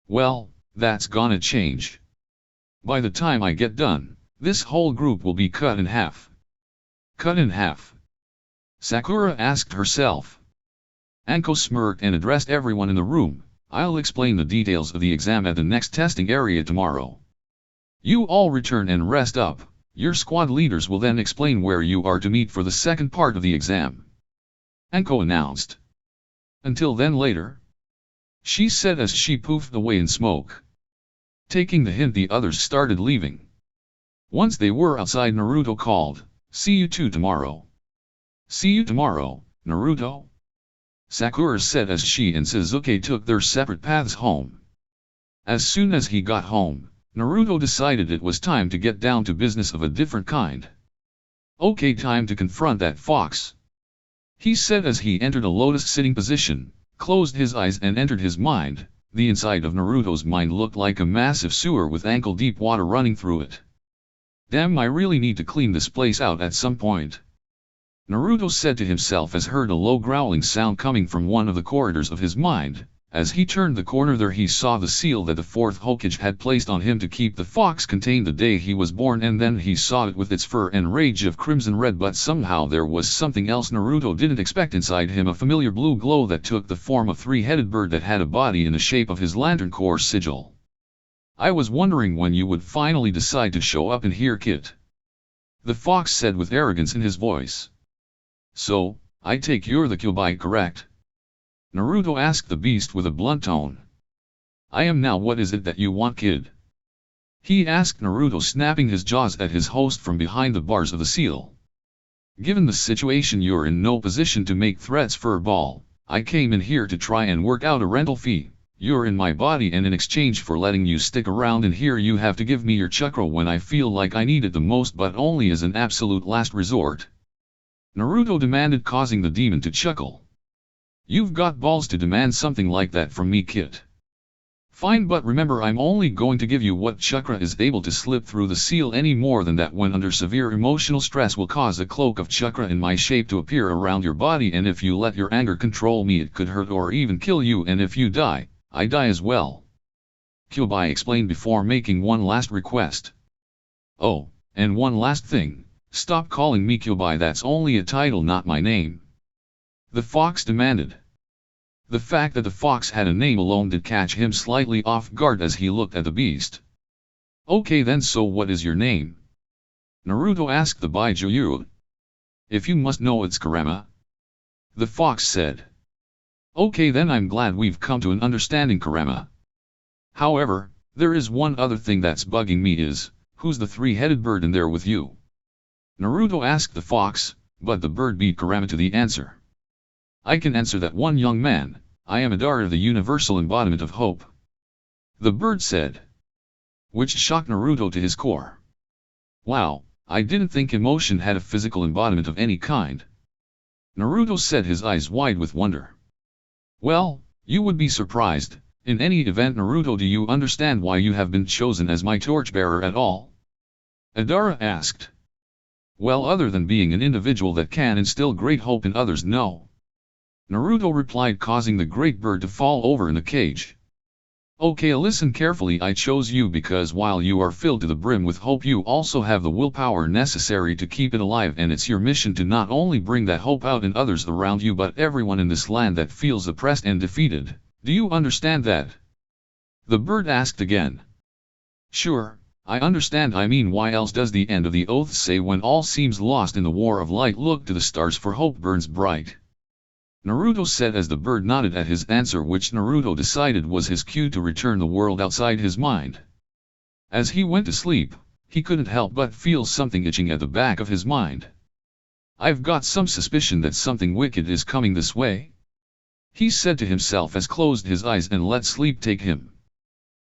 Well, that's gonna change. By the time I get done, this whole group will be cut in half. Cut in half? Sakura asked herself. Anko smirked and addressed everyone in the room. I'll explain the details of the exam at the next testing area tomorrow. You all return and rest up. Your squad leaders will then explain where you are to meet for the second part of the exam. Anko announced. Until then later, she said as she poofed away in smoke. Taking the hint, the others started leaving. Once they were outside, Naruto called, "See you two tomorrow." "See you tomorrow, Naruto," Sakura said as she and Sasuke took their separate paths home. As soon as he got home, Naruto decided it was time to get down to business of a different kind. "Okay, time to confront that fox," he said as he entered a lotus sitting position, closed his eyes and entered his mind. The inside of Naruto's mind looked like a massive sewer with ankle-deep water running through it. "Damn, I really need to clean this place out at some point," Naruto said to himself as heard a low growling sound coming from one of the corridors of his mind. As he turned the corner there he saw the seal that the fourth Hokage had placed on him to keep the fox contained the day he was born, and then he saw it with its fur and rage of crimson red, but somehow there was something else Naruto didn't expect inside him, a familiar blue glow that took the form of a three-headed bird that had a body in the shape of his lantern core sigil. "I was wondering when you would finally decide to show up in here, kid," the fox said with arrogance in his voice. "So, I take you're the Kyuubi, correct?" Naruto asked the beast with a blunt tone. "I am now. What is it that you want, kid?" he asked Naruto, snapping his jaws at his host from behind the bars of the seal. "Given the situation, you're in no position to make threats, furball. I came in here to try and work out a rental fee. You're in my body, and in exchange for letting you stick around in here you have to give me your chakra when I feel like I need it the most, but only as an absolute last resort," Naruto demanded, causing the demon to chuckle. "You've got balls to demand something like that from me, kid. Fine, but remember I'm only going to give you what chakra is able to slip through the seal. Any more than that when under severe emotional stress will cause a cloak of chakra in my shape to appear around your body, and if you let your anger control me it could hurt or even kill you, and if you die, I die as well," Kyuubi explained before making one last request. "Oh, and one last thing, stop calling me Kyuubi, that's only a title, not my name," the fox demanded. The fact that the fox had a name alone did catch him slightly off guard as he looked at the beast. "Okay then, so what is your name?" Naruto asked the Baijuyu. "If you must know, it's Kurama," the fox said. "Okay then, I'm glad we've come to an understanding, Kurama. However, there is one other thing that's bugging me is, who's the three-headed bird in there with you?" Naruto asked the fox, but the bird beat Kurama to the answer. "I can answer that one, young man. I am Madara, the universal embodiment of hope," the bird said. Which shocked Naruto to his core. "Wow, I didn't think emotion had a physical embodiment of any kind," Naruto said, his eyes wide with wonder. "Well, you would be surprised. In any event, Naruto, do you understand why you have been chosen as my torchbearer at all?" Madara asked. "Well, other than being an individual that can instill great hope in others, no," Naruto replied, causing the great bird to fall over in the cage. "Okay, listen carefully. I chose you because while you are filled to the brim with hope, you also have the willpower necessary to keep it alive, and it's your mission to not only bring that hope out in others around you but everyone in this land that feels oppressed and defeated. Do you understand that?" the bird asked again. "Sure, I understand. I mean, why else does the end of the oath say, when all seems lost in the war of light, look to the stars for hope burns bright?" Naruto said as the bird nodded at his answer, which Naruto decided was his cue to return the world outside his mind. As he went to sleep, he couldn't help but feel something itching at the back of his mind. "I've got some suspicion that something wicked is coming this way," he said to himself as closed his eyes and let sleep take him.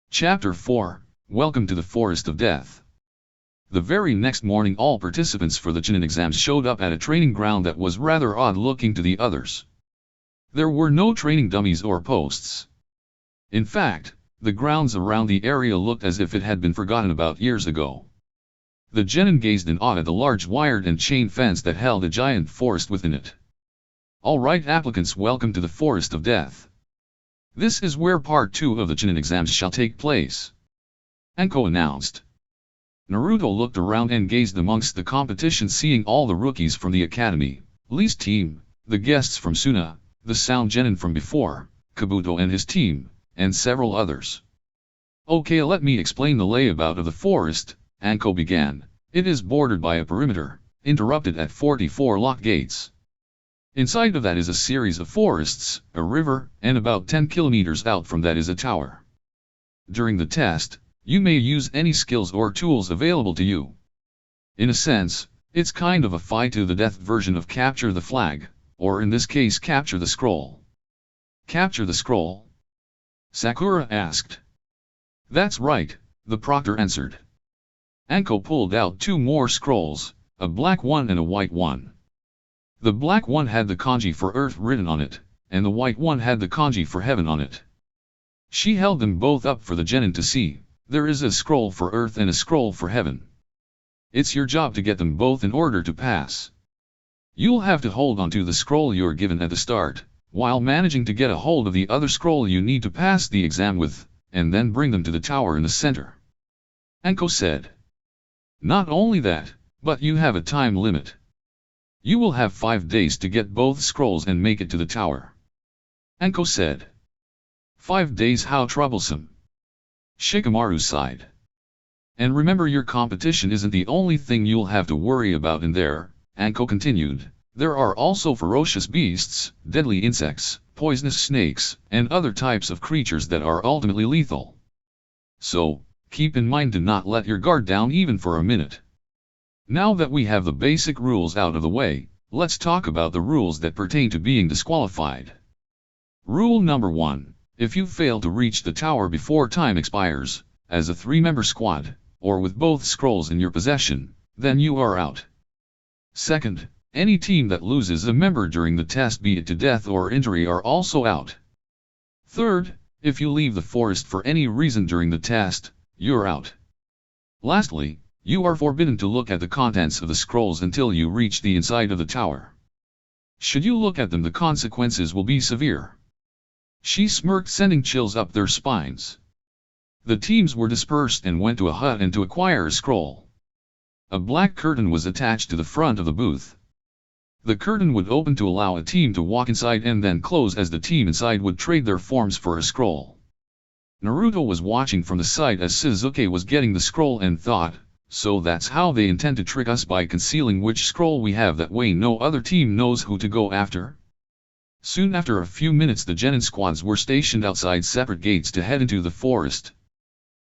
Chapter 4, Welcome to the Forest of Death. The very next morning all participants for the Chunin exams showed up at a training ground that was rather odd looking to the others. There were no training dummies or posts. In fact, the grounds around the area looked as if it had been forgotten about years ago. The genin gazed in awe at the large wired and chain fence that held a giant forest within it. "All right, applicants, welcome to the Forest of Death. This is where part 2 of the Chunin exams shall take place," Anko announced. Naruto looked around and gazed amongst the competition, seeing all the rookies from the academy, Lee's team, the guests from Suna, the sound genin from before, Kabuto and his team, and several others. Okay, let me explain the layout of the forest, Anko began. It is bordered by a perimeter, interrupted at 44 lock gates. Inside of that is a series of forests, a river, and about 10 kilometers out from that is a tower. During the test, you may use any skills or tools available to you. In a sense, it's kind of a fight to the death version of Capture the Flag, or in this case Capture the Scroll. Capture the Scroll? Sakura asked. That's right, the proctor answered. Anko pulled out 2 more scrolls, a black one and a white one. The black one had the kanji for earth written on it, and the white one had the kanji for heaven on it. She held them both up for the genin to see. There is a scroll for earth and a scroll for heaven. It's your job to get them both in order to pass. You'll have to hold onto the scroll you're given at the start, while managing to get a hold of the other scroll you need to pass the exam with, and then bring them to the tower in the center. Anko said. Not only that, but you have a time limit. You will have 5 days to get both scrolls and make it to the tower. Anko said. 5 days, how troublesome. Shikamaru sighed. And remember, your competition isn't the only thing you'll have to worry about in there, Anko continued. There are also ferocious beasts, deadly insects, poisonous snakes, and other types of creatures that are ultimately lethal. So, keep in mind to not let your guard down even for a minute. Now that we have the basic rules out of the way, let's talk about the rules that pertain to being disqualified. Rule number 1. If you fail to reach the tower before time expires, as a 3-member squad, or with both scrolls in your possession, then you are out. Second, any team that loses a member during the test, be it to death or injury, are also out. Third, if you leave the forest for any reason during the test, you're out. Lastly, you are forbidden to look at the contents of the scrolls until you reach the inside of the tower. Should you look at them, the consequences will be severe. She smirked, sending chills up their spines. The teams were dispersed and went to a hut and to acquire a scroll. A black curtain was attached to the front of the booth. The curtain would open to allow a team to walk inside and then close as the team inside would trade their forms for a scroll. Naruto was watching from the side as Sasuke was getting the scroll and thought, so that's how they intend to trick us by concealing which scroll we have, that way no other team knows who to go after? Soon after a few minutes, the genin squads were stationed outside separate gates to head into the forest.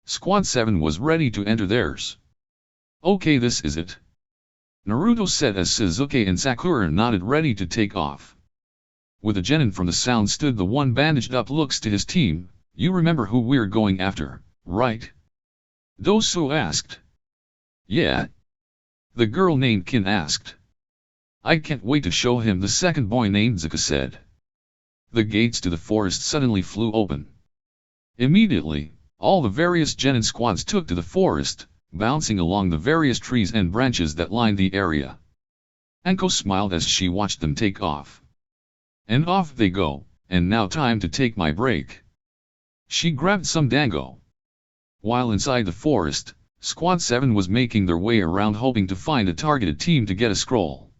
Squad 7 was ready to enter theirs. Okay, this is it, Naruto said as Sasuke and Sakura nodded, ready to take off. With a genin from the sound stood the one bandaged up, looks to his team. You remember who we're going after, right? Dosu asked. Yeah. The girl named Kin asked. I can't wait to show him, the second boy named Zuka said. The gates to the forest suddenly flew open. Immediately, all the various genin squads took to the forest, bouncing along the various trees and branches that lined the area. Anko smiled as she watched them take off. And off they go, and now time to take my break. She grabbed some dango. While inside the forest, Squad 7 was making their way around, hoping to find a targeted team to get a scroll.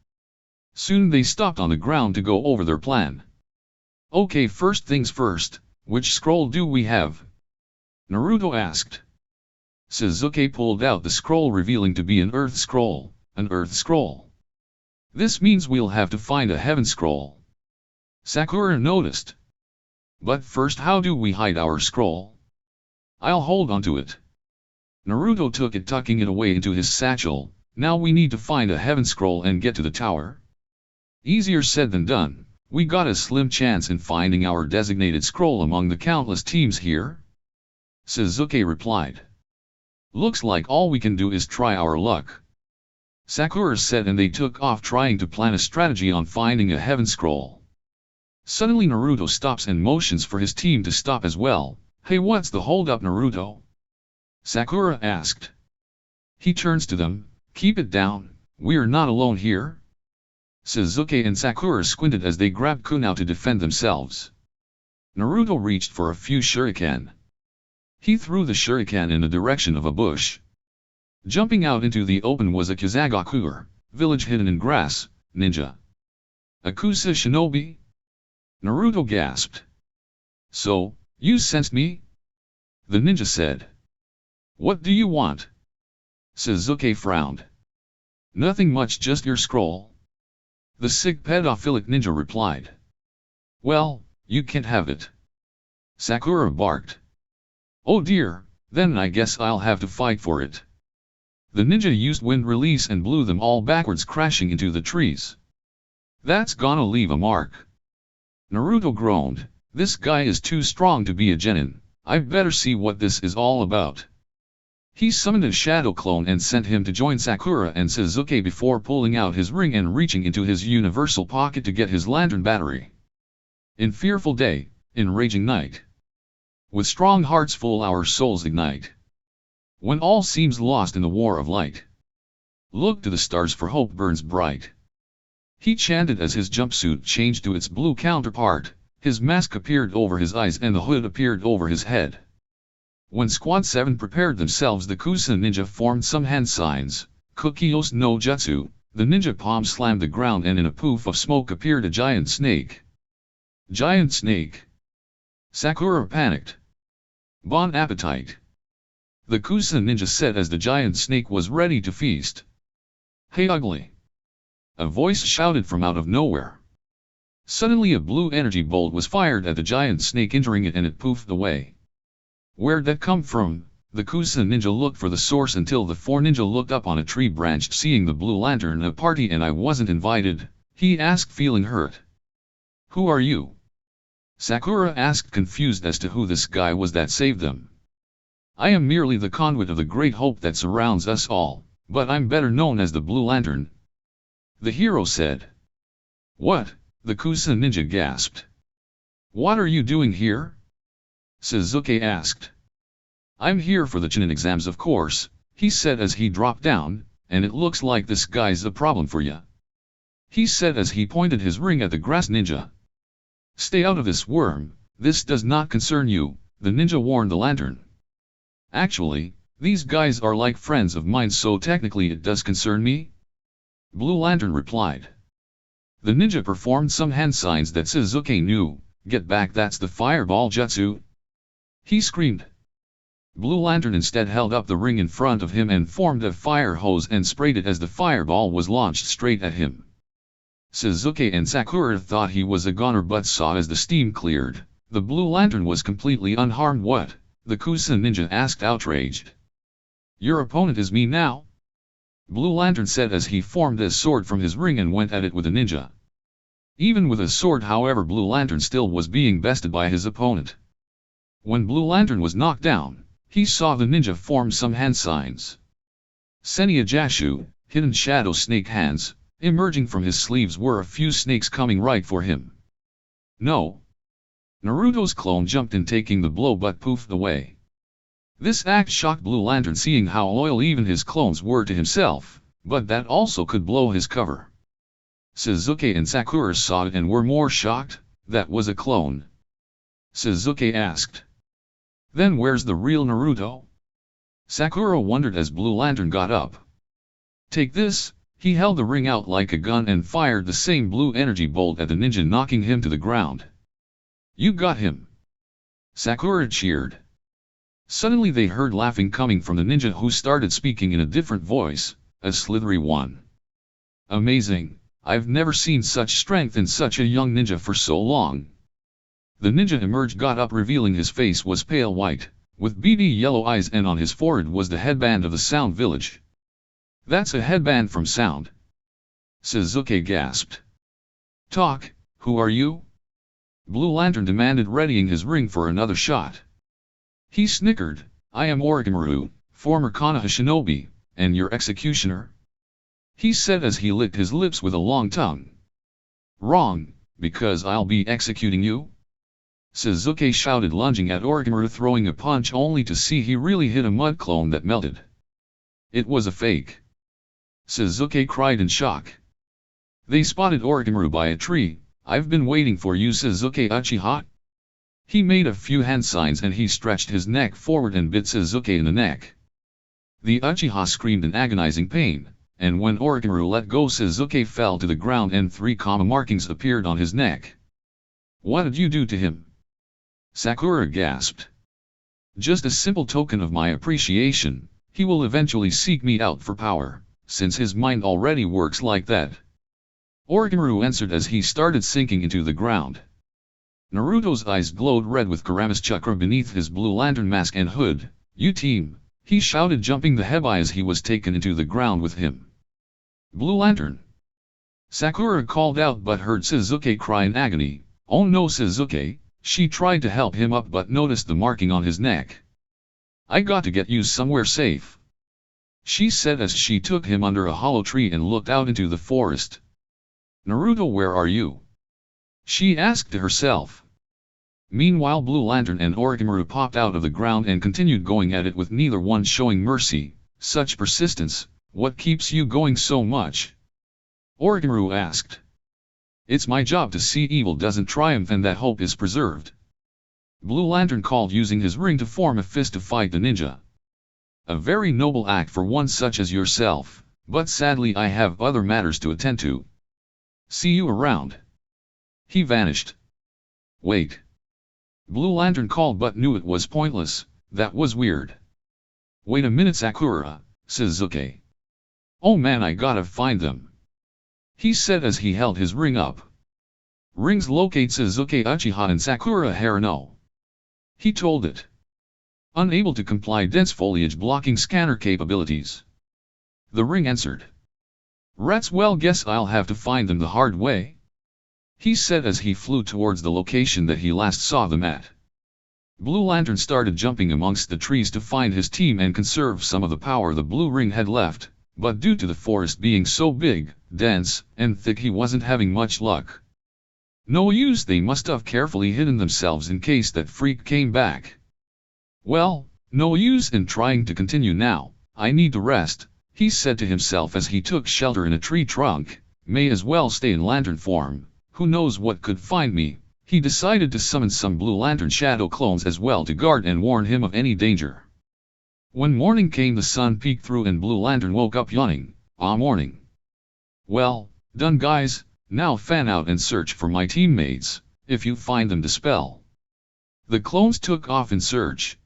Soon they stopped on the ground to go over their plan. Okay, first things first, which scroll do we have? Naruto asked. Sasuke pulled out the scroll, revealing to be an earth scroll, This means we'll have to find a heaven scroll. Sakura noticed. But first, how do we hide our scroll? I'll hold onto it. Naruto took it, tucking it away into his satchel. Now we need to find a heaven scroll and get to the tower. Easier said than done. We got a slim chance in finding our designated scroll among the countless teams here, Sasuke replied. Looks like all we can do is try our luck, Sakura said, and they took off trying to plan a strategy on finding a heaven scroll. Suddenly Naruto stops and motions for his team to stop as well. Hey, what's the hold up, Naruto? Sakura asked. He turns to them. Keep it down, we're not alone here. Sasuke and Sakura squinted as they grabbed kunai to defend themselves. Naruto reached for a few shuriken. He threw the shuriken in the direction of a bush. Jumping out into the open was a Kazagakuer, village hidden in grass, ninja. A Kusa shinobi? Naruto gasped. So, You sensed me? The ninja said. What do you want? Sasuke frowned. Nothing much, just your scroll. The sick pedophilic ninja replied. Well, you can't have it. Sakura barked. Oh dear, then I guess I'll have to fight for it. The ninja used wind release and blew them all backwards, crashing into the trees. That's gonna leave a mark. Naruto groaned. This guy is too strong to be a genin. I'd better see what this is all about. He summoned a shadow clone and sent him to join Sakura and Sasuke before pulling out his ring and reaching into his universal pocket to get his lantern battery. In fearful day, in raging night. With strong hearts full our souls ignite. When all seems lost in the war of light. Look to the stars for hope burns bright. He chanted as his jumpsuit changed to its blue counterpart, his mask appeared over his eyes and the hood appeared over his head. When Squad 7 prepared themselves, the Kusa ninja formed some hand signs, Kukios no Jutsu, the ninja palm slammed the ground and in a poof of smoke appeared a giant snake. Giant snake. Sakura panicked. Bon appetite. The Kusa ninja said as the giant snake was ready to feast. Hey ugly! A voice shouted from out of nowhere. Suddenly a blue energy bolt was fired at the giant snake, injuring it, and it poofed away. Where'd that come from? The Kusa ninja looked for the source until the 4 ninja looked up on a tree branch, seeing the blue lantern. A party and I wasn't invited, he asked, feeling hurt. Who are you? Sakura asked, confused as to who this guy was that saved them. I am merely the conduit of the great hope that surrounds us all, but I'm better known as the Blue Lantern. The hero said. What? The Kusa ninja gasped. What are you doing here? Sasuke asked. I'm here for the Chunin exams, of course, he said as he dropped down, and it looks like this guy's a problem for ya. He said as he pointed his ring at the grass ninja. Stay out of this, worm, this does not concern you, the ninja warned the lantern. Actually, these guys are like friends of mine, so technically it does concern me? Blue Lantern replied. The ninja performed some hand signs that Sasuke knew. Get back, that's the fireball jutsu. He screamed. Blue Lantern instead held up the ring in front of him and formed a fire hose and sprayed it as the fireball was launched straight at him. Sasuke and Sakura thought he was a goner but saw as the steam cleared, the Blue Lantern was completely unharmed. What? The Kusa ninja asked, outraged. Your opponent is me now? Blue Lantern said as he formed a sword from his ring and went at it with the ninja. Even with a sword, however, Blue Lantern still was being bested by his opponent. When Blue Lantern was knocked down, he saw the ninja form some hand signs. Senya Jashu, hidden shadow snake hands, emerging from his sleeves were a few snakes coming right for him. No. Naruto's clone jumped in, taking the blow but poofed away. This act shocked Blue Lantern, seeing how loyal even his clones were to himself, but that also could blow his cover. Sasuke and Sakura saw it and were more shocked. That was a clone. Sasuke asked. Then where's the real Naruto? Sakura wondered as Blue Lantern got up. Take this, he held the ring out like a gun and fired the same blue energy bolt at the ninja, knocking him to the ground. You got him! Sakura cheered. Suddenly they heard laughing coming from the ninja, who started speaking in a different voice, a slithery one. Amazing, I've never seen such strength in such a young ninja for so long. The ninja emerged, got up, revealing his face was pale white, with beady yellow eyes, and on his forehead was the headband of the Sound Village. That's a headband from Sound. Sasuke gasped. Talk, who are you? Blue Lantern demanded, readying his ring for another shot. He snickered, I am Orochimaru, former Konoha shinobi, and your executioner? He said as he licked his lips with a long tongue. Wrong, because I'll be executing you? Sasuke shouted, lunging at Orochimaru, throwing a punch only to see he really hit a mud clone that melted. It was a fake. Sasuke cried in shock. They spotted Orochimaru by a tree. I've been waiting for you, Sasuke Uchiha. He made a few hand signs and he stretched his neck forward and bit Sasuke in the neck. The Uchiha screamed in agonizing pain, and when Orochimaru let go, Sasuke fell to the ground and 3 comma markings appeared on his neck. What did you do to him? Sakura gasped. Just a simple token of my appreciation, he will eventually seek me out for power, since his mind already works like that. Orochimaru answered as he started sinking into the ground. Naruto's eyes glowed red with Kurama's chakra beneath his blue lantern mask and hood. "You team!" he shouted, jumping the hebai as he was taken into the ground with him. "Blue Lantern!" Sakura called out but heard Sasuke cry in agony. "Oh no, Sasuke!" She tried to help him up but noticed the marking on his neck. "I got to get you somewhere safe," she said as she took him under a hollow tree and looked out into the forest. "Naruto, where are you?" she asked to herself. Meanwhile, Blue Lantern and Orochimaru popped out of the ground and continued going at it with neither one showing mercy. "Such persistence, what keeps you going so much?" Orochimaru asked. "It's my job to see evil doesn't triumph and that hope is preserved," Blue Lantern called, using his ring to form a fist to fight the ninja. "A very noble act for one such as yourself, but sadly I have other matters to attend to. See you around." He vanished. "Wait," Blue Lantern called but knew it was pointless. "That was weird. Wait a minute, Sakura, Sasuke. Oh man, I gotta find them," he said as he held his ring up. "Rings locate Sasuke, Uchiha and Sakura Haruno," he told it. Unable to comply, dense foliage blocking scanner capabilities. The ring answered. "Rats, well, guess I'll have to find them the hard way," he said as he flew towards the location that he last saw them at. Blue Lantern started jumping amongst the trees to find his team and conserve some of the power the blue ring had left, but due to the forest being so big, dense, and thick, he wasn't having much luck. No use, they must have carefully hidden themselves in case that freak came back. "Well, no use in trying to continue now, I need to rest," he said to himself as he took shelter in a tree trunk. "May as well stay in lantern form, who knows what could find me." He decided to summon some Blue Lantern shadow clones as well to guard and warn him of any danger. When morning came, the sun peeked through and Blue Lantern woke up yawning. "Ah, morning. Well, done guys, now fan out and search for my teammates. If you find them, dispel." The clones took off in search.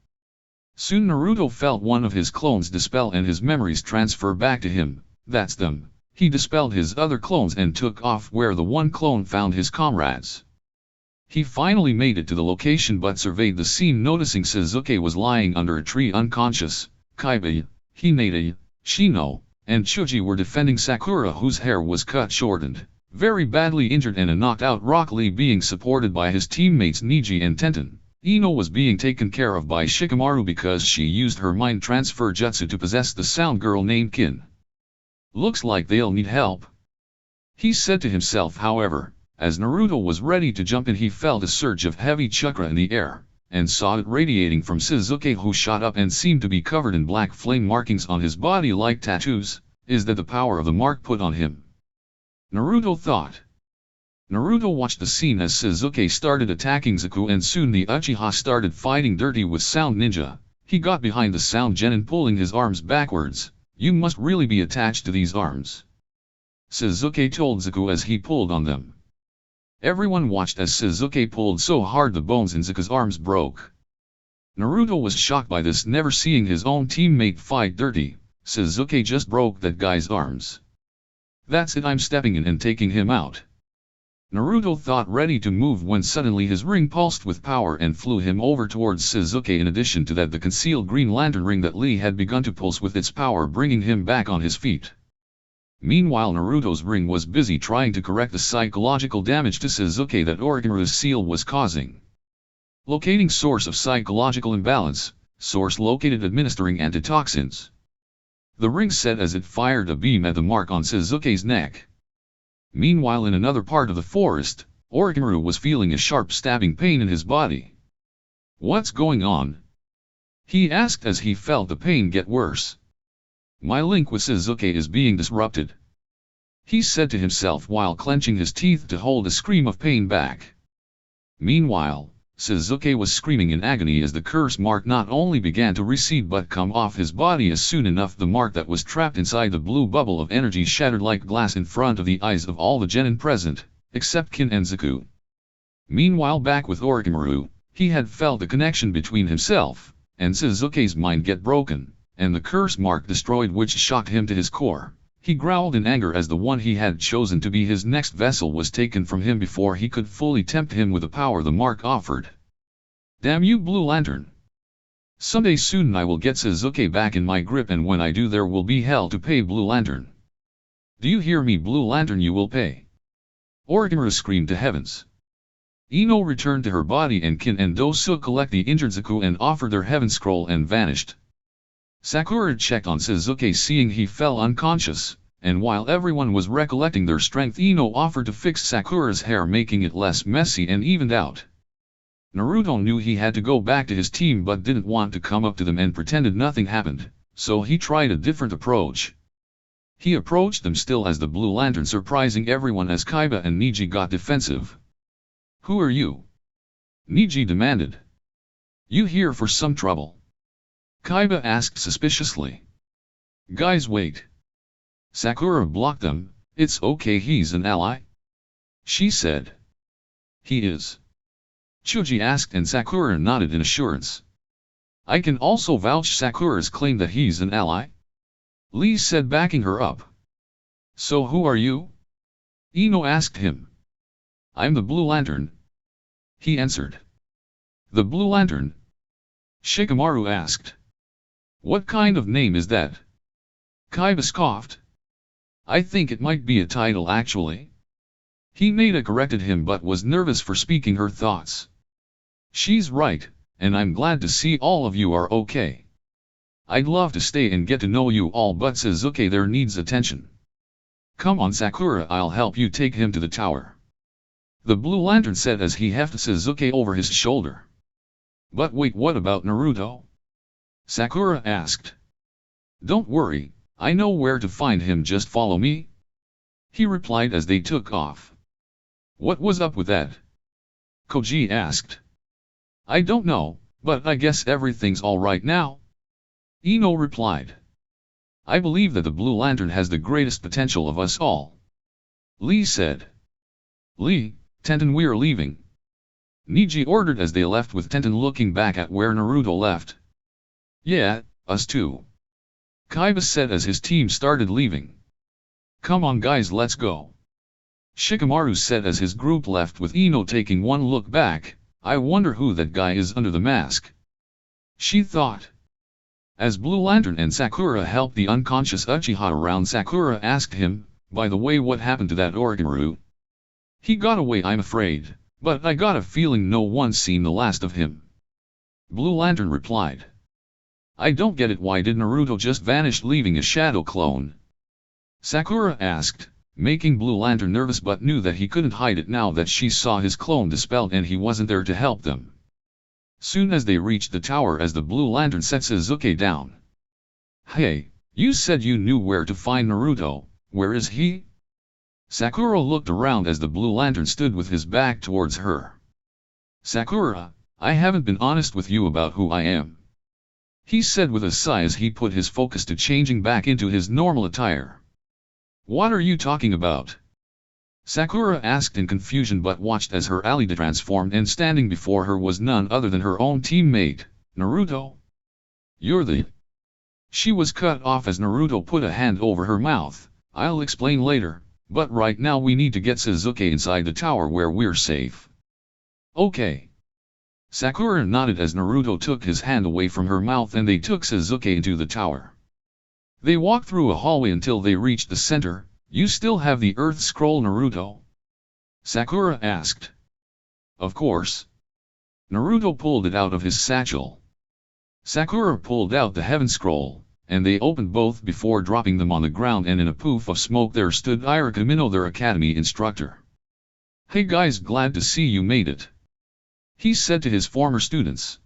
Soon Naruto felt one of his clones dispel and his memories transfer back to him. "That's them." He dispelled his other clones and took off where the one clone found his comrades. He finally made it to the location but surveyed the scene, noticing Sasuke was lying under a tree unconscious. Kaiba, Hinata, Shino, and Chuji were defending Sakura, whose hair was cut short and very badly injured, and a knocked out Rock Lee being supported by his teammates Neji and Tenten. Ino was being taken care of by Shikamaru because she used her mind transfer jutsu to possess the sound girl named Kin. "Looks like they'll need help," he said to himself. However, as Naruto was ready to jump in, he felt a surge of heavy chakra in the air, and saw it radiating from Sasuke, who shot up and seemed to be covered in black flame markings on his body like tattoos. Is that the power of the mark put on him? Naruto thought. Naruto watched the scene as Sasuke started attacking Zaku, and soon the Uchiha started fighting dirty with Sound Ninja. He got behind the Sound Genin, pulling his arms backwards. "You must really be attached to these arms," Sasuke told Zaku as he pulled on them. Everyone watched as Sasuke pulled so hard the bones in Zaku's arms broke. Naruto was shocked by this, never seeing his own teammate fight dirty. "Sasuke just broke that guy's arms. That's it, I'm stepping in and taking him out," Naruto thought, ready to move, when suddenly his ring pulsed with power and flew him over towards Sasuke. In addition to that, the concealed green lantern ring that Lee had begun to pulse with its power, bringing him back on his feet. Meanwhile, Naruto's ring was busy trying to correct the psychological damage to Sasuke that Orochimaru's seal was causing. Locating source of psychological imbalance, source located, administering antitoxins. The ring said as it fired a beam at the mark on Sasuke's neck. Meanwhile, in another part of the forest, Orochimaru was feeling a sharp stabbing pain in his body. "What's going on?" he asked as he felt the pain get worse. "My link with Sasuke is being disrupted," he said to himself while clenching his teeth to hold a scream of pain back. Meanwhile, Sasuke was screaming in agony as the curse mark not only began to recede but come off his body. As soon enough, the mark that was trapped inside the blue bubble of energy shattered like glass in front of the eyes of all the genin present, except Kin and Zaku. Meanwhile, back with Orochimaru, He had felt the connection between himself and Sasuke's mind get broken, and the curse mark destroyed, which shocked him to his core. He growled in anger as the one he had chosen to be his next vessel was taken from him before he could fully tempt him with the power the mark offered. Damn you, Blue Lantern! Someday soon I will get Sasuke back in my grip, and when I do there will be hell to pay, Blue Lantern. Do you hear me, Blue Lantern? You will pay. Orochimaru screamed to heavens. Ino returned to her body, and Kin and Dosu collect the injured Zaku and offered their heaven scroll and vanished. Sakura checked on Sasuke, seeing he fell unconscious, and while everyone was recollecting their strength, Ino offered to fix Sakura's hair, making it less messy and evened out. Naruto knew he had to go back to his team but didn't want to come up to them and pretended nothing happened, so he tried a different approach. He approached them still as the Blue Lantern, surprising everyone as Kaiba and Neji got defensive. Who are you? Neji demanded. You here for some trouble? Kaiba asked suspiciously. Guys, wait. Sakura blocked them. It's okay, he's an ally. She said. He is. Chuji asked, and Sakura nodded in assurance. I can also vouch Sakura's claim that he's an ally. Lee said, backing her up. So who are you? Ino asked him. I'm the Blue Lantern. He answered. The Blue Lantern? Shikamaru asked. What kind of name is that? Kaiba scoffed. I think it might be a title actually. Hinata corrected him but was nervous for speaking her thoughts. She's right, and I'm glad to see all of you are okay. I'd love to stay and get to know you all, but Sasuke there needs attention. Come on Sakura, I'll help you take him to the tower. The Blue Lantern said as he hefted Sasuke over his shoulder. But wait, what about Naruto? Sakura asked. Don't worry, I know where to find him, just follow me. He replied as they took off. What was up with that? Koji asked. I don't know, but I guess everything's alright now. Ino replied. I believe that the Blue Lantern has the greatest potential of us all. Lee said. Lee, Tenten, we're leaving. Neji ordered as they left, with Tenten looking back at where Naruto left. Yeah, us too. Kaiba said as his team started leaving. Come on guys, let's go. Shikamaru said as his group left, with Ino taking one look back. I wonder who that guy is under the mask. She thought. As Blue Lantern and Sakura helped the unconscious Uchiha around, Sakura asked him, by the way, what happened to that Orochimaru? He got away, I'm afraid, but I got a feeling no one's seen the last of him. Blue Lantern replied. I don't get it, why did Naruto just vanish leaving a shadow clone? Sakura asked, making Blue Lantern nervous but knew that he couldn't hide it now that she saw his clone dispelled and he wasn't there to help them. Soon as they reached the tower, as the Blue Lantern set Sasuke down. Hey, you said you knew where to find Naruto, where is he? Sakura looked around as the Blue Lantern stood with his back towards her. Sakura, I haven't been honest with you about who I am. He said with a sigh as he put his focus to changing back into his normal attire. What are you talking about? Sakura asked in confusion but watched as her ally transformed, and standing before her was none other than her own teammate, Naruto. You're the... She was cut off as Naruto put a hand over her mouth. I'll explain later, but right now we need to get Sasuke inside the tower where we're safe. Okay. Sakura nodded as Naruto took his hand away from her mouth and they took Sasuke into the tower. They walked through a hallway until they reached the center. You still have the Earth Scroll, Naruto? Sakura asked. Of course. Naruto pulled it out of his satchel. Sakura pulled out the Heaven Scroll, and they opened both before dropping them on the ground, and in a poof of smoke there stood Irika Mino, their academy instructor. Hey guys, glad to see you made it. He said to his former students.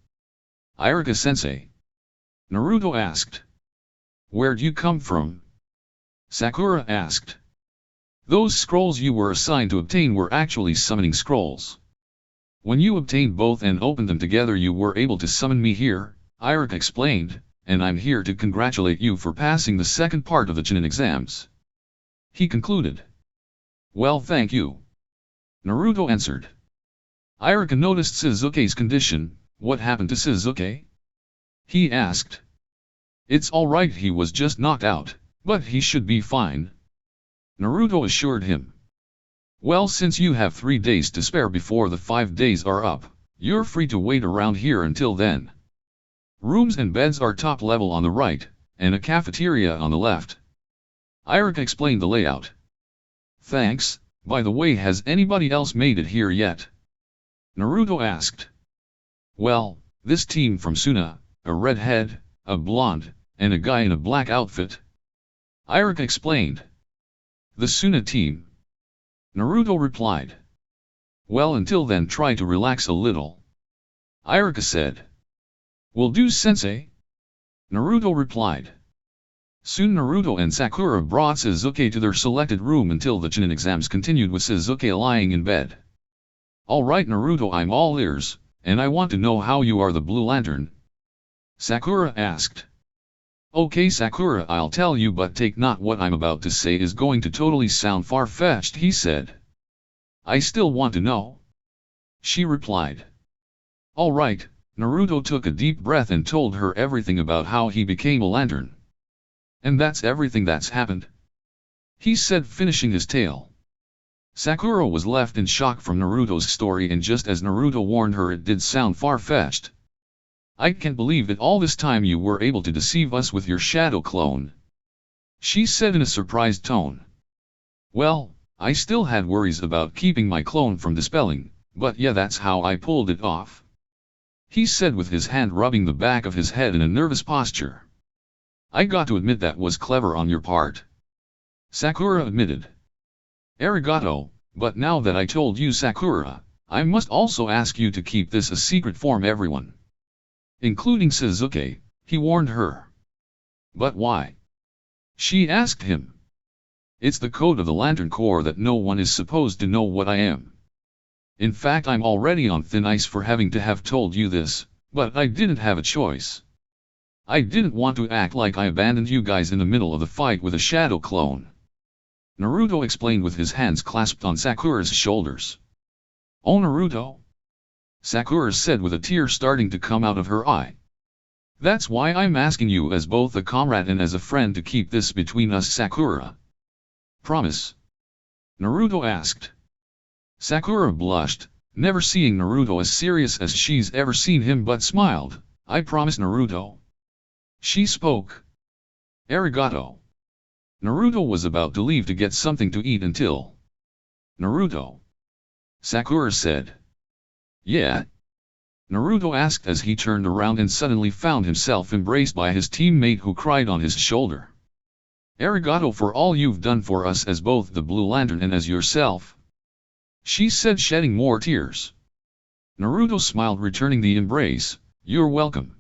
Irika-sensei. Naruto asked. Where'd you come from? Sakura asked. Those scrolls you were assigned to obtain were actually summoning scrolls. When you obtained both and opened them together, you were able to summon me here, Irika explained, and I'm here to congratulate you for passing the second part of the Chunin exams. He concluded. Well, thank you. Naruto answered. Iruka noticed Shizuke's condition. What happened to Shizuke? He asked. It's alright, he was just knocked out, but he should be fine. Naruto assured him. Well, since you have 3 days to spare before the 5 days are up, you're free to wait around here until then. Rooms and beds are top level on the right, and a cafeteria on the left. Iruka explained the layout. Thanks. By the way, has anybody else made it here yet? Naruto asked. Well, this team from Suna, a redhead, a blonde, and a guy in a black outfit. Iruka explained. The Suna team. Naruto replied. Well, until then try to relax a little. Iruka said. Will do, sensei. Naruto replied. Soon Naruto and Sakura brought Shizuke to their selected room until the Chunin exams continued with Shizuke lying in bed. Alright Naruto, I'm all ears, and I want to know how you are the Blue Lantern. Sakura asked. Okay Sakura, I'll tell you, but take note, what I'm about to say is going to totally sound far-fetched, he said. I still want to know. She replied. Alright, Naruto took a deep breath and told her everything about how he became a lantern. And that's everything that's happened, he said, finishing his tale. Sakura was left in shock from Naruto's story, and just as Naruto warned her, it did sound far-fetched. I can't believe that all this time you were able to deceive us with your shadow clone, she said in a surprised tone. Well, I still had worries about keeping my clone from dispelling, but yeah, that's how I pulled it off, he said with his hand rubbing the back of his head in a nervous posture. I got to admit that was clever on your part, Sakura admitted. Arigato, but now that I told you Sakura, I must also ask you to keep this a secret from everyone, including Shizuke, he warned her. But why? She asked him. It's the code of the Lantern Corps that no one is supposed to know what I am. In fact, I'm already on thin ice for having to have told you this, but I didn't have a choice. I didn't want to act like I abandoned you guys in the middle of the fight with a shadow clone, Naruto explained with his hands clasped on Sakura's shoulders. Oh Naruto, Sakura said with a tear starting to come out of her eye. That's why I'm asking you as both a comrade and as a friend to keep this between us, Sakura. Promise? Naruto asked. Sakura blushed, never seeing Naruto as serious as she's ever seen him, but smiled. I promise Naruto. She spoke. Arigato. Naruto was about to leave to get something to eat until. Naruto. Sakura said. Yeah? Naruto asked as he turned around and suddenly found himself embraced by his teammate, who cried on his shoulder. Arigato for all you've done for us as both the Blue Lantern and as yourself, she said, shedding more tears. Naruto smiled, returning the embrace. You're welcome,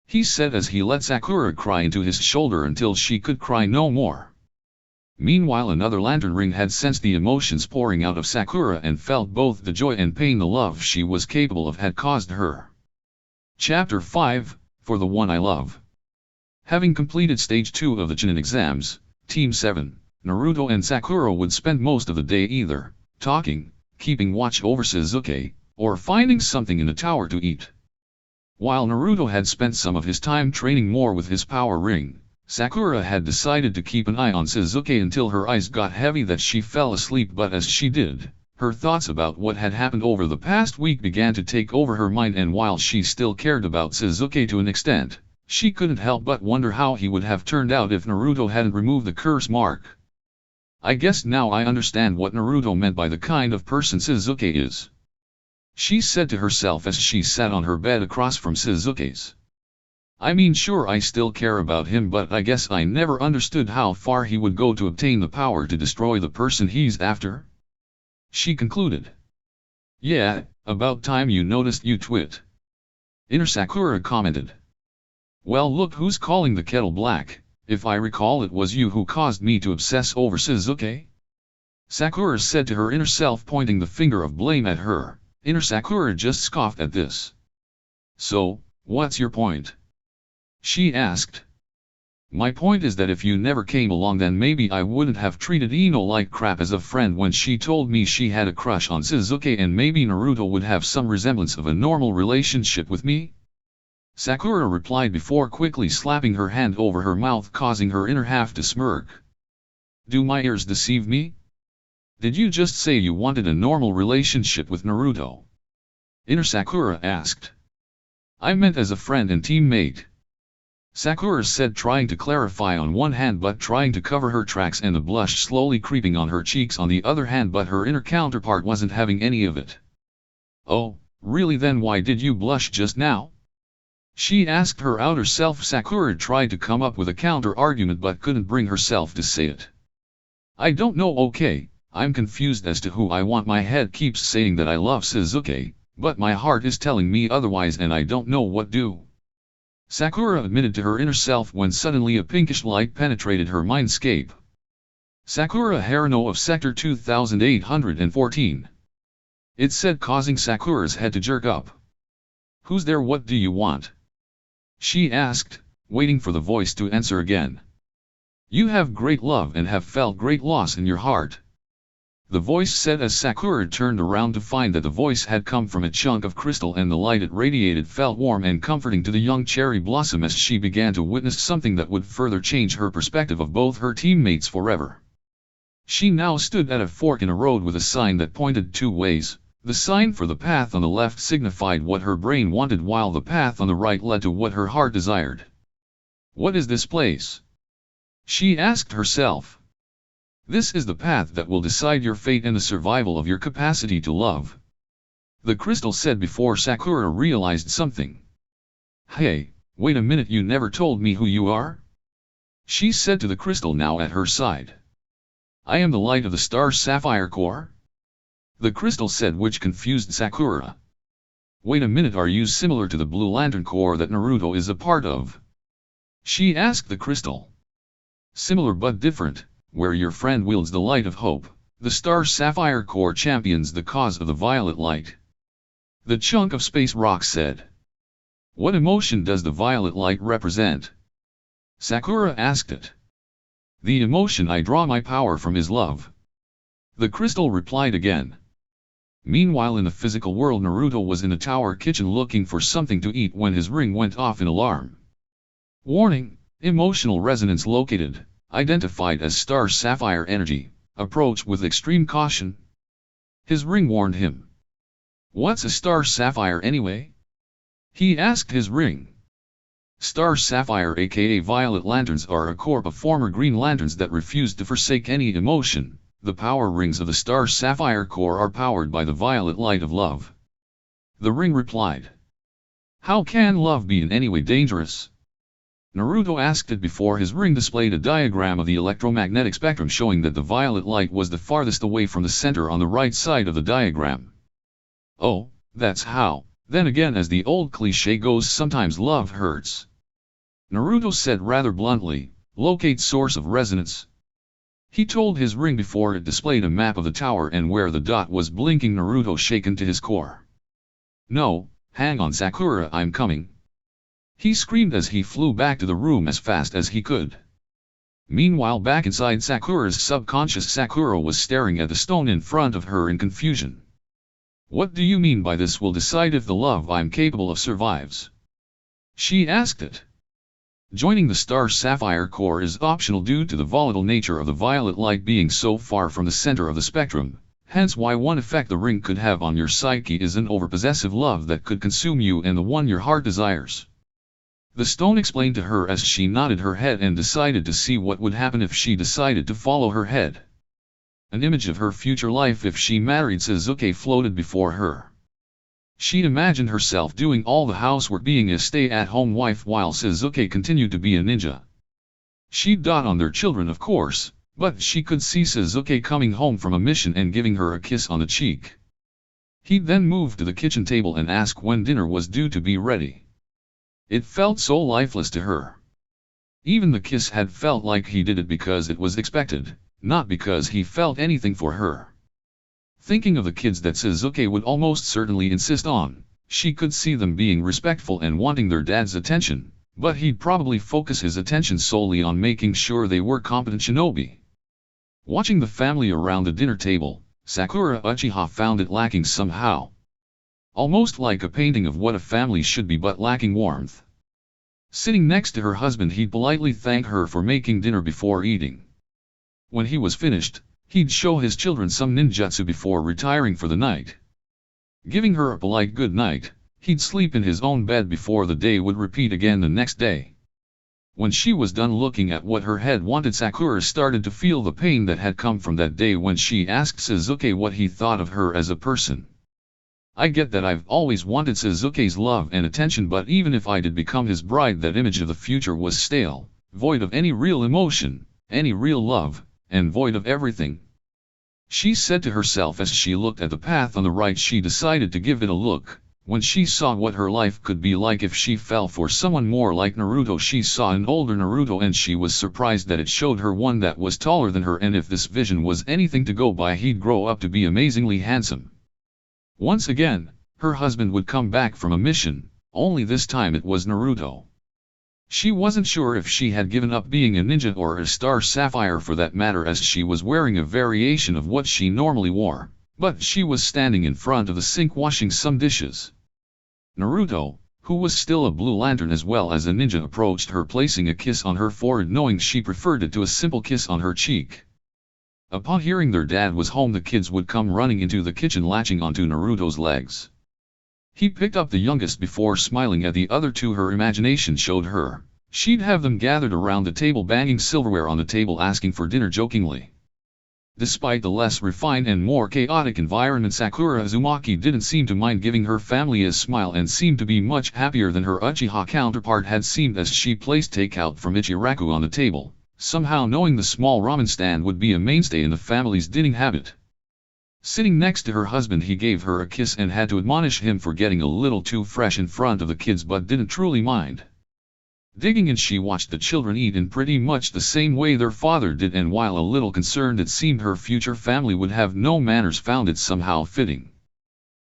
he said as he let Sakura cry into his shoulder until she could cry no more. Meanwhile, another lantern ring had sensed the emotions pouring out of Sakura and felt both the joy and pain the love she was capable of had caused her. Chapter 5, For the One I Love. Having completed Stage 2 of the Chunin exams, Team 7, Naruto and Sakura would spend most of the day either talking, keeping watch over Shizuke, or finding something in the tower to eat. While Naruto had spent some of his time training more with his power ring, Sakura had decided to keep an eye on Shizuke until her eyes got heavy that she fell asleep, but as she did, her thoughts about what had happened over the past week began to take over her mind, and while she still cared about Shizuke to an extent, she couldn't help but wonder how he would have turned out if Naruto hadn't removed the curse mark. I guess now I understand what Naruto meant by the kind of person Shizuke is, she said to herself as she sat on her bed across from Shizuke's. I mean, sure, I still care about him, but I guess I never understood how far he would go to obtain the power to destroy the person he's after, she concluded. Yeah, about time you noticed, you twit, Inner Sakura commented. Well, look who's calling the kettle black. If I recall, it was you who caused me to obsess over Shizuke, Sakura said to her inner self, pointing the finger of blame at her. Inner Sakura just scoffed at this. So, what's your point? She asked. My point is that if you never came along, then maybe I wouldn't have treated Ino like crap as a friend when she told me she had a crush on Sasuke, and maybe Naruto would have some resemblance of a normal relationship with me. Sakura replied before quickly slapping her hand over her mouth, causing her inner half to smirk. Do my ears deceive me? Did you just say you wanted a normal relationship with Naruto? Inner Sakura asked. I meant as a friend and teammate. Sakura said, trying to clarify on one hand but trying to cover her tracks and the blush slowly creeping on her cheeks on the other hand, but her inner counterpart wasn't having any of it. Oh, really? Then why did you blush just now? She asked her outer self. Sakura tried to come up with a counter-argument but couldn't bring herself to say it. I don't know. Okay, I'm confused as to who I want. My head keeps saying that I love Sasuke, but my heart is telling me otherwise and I don't know what to do. Sakura admitted to her inner self when suddenly a pinkish light penetrated her mindscape. Sakura Haruno of Sector 2814. It said, causing Sakura's head to jerk up. Who's there? What do you want? She asked, waiting for the voice to answer again. You have great love and have felt great loss in your heart. The voice said as Sakura turned around to find that the voice had come from a chunk of crystal and the light it radiated felt warm and comforting to the young cherry blossom as she began to witness something that would further change her perspective of both her teammates forever. She now stood at a fork in a road with a sign that pointed two ways. The sign for the path on the left signified what her brain wanted, while the path on the right led to what her heart desired. What is this place? She asked herself. This is the path that will decide your fate and the survival of your capacity to love. The crystal said before Sakura realized something. Hey, wait a minute, you never told me who you are? She said to the crystal now at her side. I am the light of the star sapphire core? The crystal said, which confused Sakura. Wait a minute, are you similar to the blue lantern core that Naruto is a part of? She asked the crystal. Similar but different. Where your friend wields the light of hope, the star sapphire core champions the cause of the violet light. The chunk of space rock said. What emotion does the violet light represent? Sakura asked it. The emotion I draw my power from is love. The crystal replied again. Meanwhile, in the physical world, Naruto was in a tower kitchen looking for something to eat when his ring went off in alarm. Warning, emotional resonance located. Identified as star sapphire energy, approach with extreme caution. His ring warned him. What's a star sapphire anyway? He asked his ring. Star sapphire aka violet lanterns are a corp of former green lanterns that refuse to forsake any emotion. The power rings of the star sapphire core are powered by the violet light of love. The ring replied. How can love be in any way dangerous? Naruto asked it before his ring displayed a diagram of the electromagnetic spectrum showing that the violet light was the farthest away from the center on the right side of the diagram. Oh, that's how. Then again, as the old cliché goes, sometimes love hurts. Naruto said rather bluntly, locate source of resonance. He told his ring before it displayed a map of the tower and where the dot was blinking. Naruto shaken to his core. No, hang on Sakura, I'm coming. He screamed as he flew back to the room as fast as he could. Meanwhile, back inside Sakura's subconscious, Sakura was staring at the stone in front of her in confusion. What do you mean by this will decide if the love I'm capable of survives? She asked it. Joining the star sapphire core is optional due to the volatile nature of the violet light being so far from the center of the spectrum, hence why one effect the ring could have on your psyche is an overpossessive love that could consume you and the one your heart desires. The stone explained to her as she nodded her head and decided to see what would happen if she decided to follow her head. An image of her future life if she married Sasuke floated before her. She imagined herself doing all the housework, being a stay-at-home wife while Sasuke continued to be a ninja. She'd dot on their children of course, but she could see Sasuke coming home from a mission and giving her a kiss on the cheek. He'd then move to the kitchen table and ask when dinner was due to be ready. It felt so lifeless to her. Even the kiss had felt like he did it because it was expected, not because he felt anything for her. Thinking of the kids that Sasuke would almost certainly insist on, she could see them being respectful and wanting their dad's attention, but he'd probably focus his attention solely on making sure they were competent shinobi. Watching the family around the dinner table, Sakura Uchiha found it lacking somehow. Almost like a painting of what a family should be but lacking warmth. Sitting next to her husband, he'd politely thank her for making dinner before eating. When he was finished, he'd show his children some ninjutsu before retiring for the night. Giving her a polite good night, he'd sleep in his own bed before the day would repeat again the next day. When she was done looking at what her head wanted, Sakura started to feel the pain that had come from that day when she asked Sasuke what he thought of her as a person. I get that I've always wanted Sasuke's love and attention, but even if I did become his bride, that image of the future was stale, void of any real emotion, any real love, and void of everything. She said to herself as she looked at the path on the right. She decided to give it a look. When she saw what her life could be like if she fell for someone more like Naruto, she saw an older Naruto and she was surprised that it showed her one that was taller than her, and if this vision was anything to go by, he'd grow up to be amazingly handsome. Once again, her husband would come back from a mission, only this time it was Naruto. She wasn't sure if she had given up being a ninja or a star sapphire for that matter, as she was wearing a variation of what she normally wore, but she was standing in front of the sink washing some dishes. Naruto, who was still a Blue Lantern as well as a ninja, approached her, placing a kiss on her forehead, knowing she preferred it to a simple kiss on her cheek. Upon hearing their dad was home, the kids would come running into the kitchen, latching onto Naruto's legs. He picked up the youngest before smiling at the other two. Her imagination showed her she'd have them gathered around the table, banging silverware on the table, asking for dinner jokingly. Despite the less refined and more chaotic environment, Sakura Uzumaki didn't seem to mind giving her family a smile and seemed to be much happier than her Uchiha counterpart had seemed as she placed takeout from Ichiraku on the table, somehow knowing the small ramen stand would be a mainstay in the family's dining habit. Sitting next to her husband, he gave her a kiss and had to admonish him for getting a little too fresh in front of the kids, but didn't truly mind. Digging in, she watched the children eat in pretty much the same way their father did, and while a little concerned it seemed her future family would have no manners, found it somehow fitting.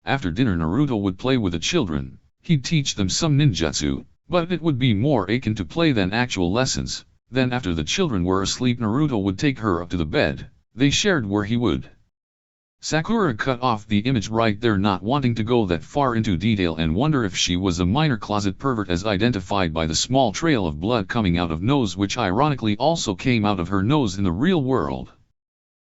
After dinner, Naruto would play with the children. He'd teach them some ninjutsu, but it would be more akin to play than actual lessons. Then after the children were asleep, Naruto would take her up to the bed. They shared where he would. Sakura cut off the image right there, not wanting to go that far into detail and wonder if she was a minor closet pervert, as identified by the small trail of blood coming out of nose, which ironically also came out of her nose in the real world.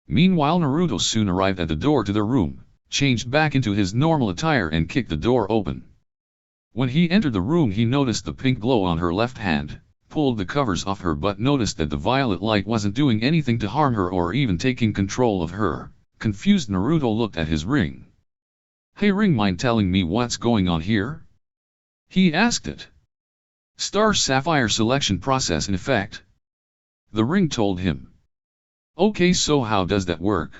Meanwhile, Naruto soon arrived at the door to their room, changed back into his normal attire and kicked the door open. When he entered the room, he noticed the pink glow on her left hand, pulled the covers off her, but noticed that the violet light wasn't doing anything to harm her or even taking control of her. Confused, Naruto looked at his ring. "Hey ring, mind telling me what's going on here?" he asked it. "Star Sapphire selection process in effect," the ring told him. "Okay, so how does that work?"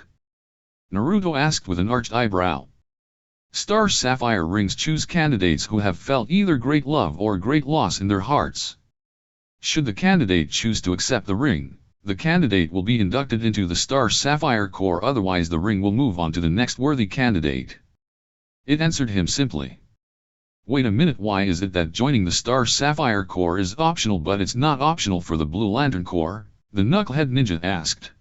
Naruto asked with an arched eyebrow. "Star Sapphire rings choose candidates who have felt either great love or great loss in their hearts. Should the candidate choose to accept the ring, the candidate will be inducted into the Star Sapphire Corps, otherwise the ring will move on to the next worthy candidate," it answered him simply. "Wait a minute, why is it that joining the Star Sapphire Corps is optional but it's not optional for the Blue Lantern Corps?" the knucklehead ninja asked.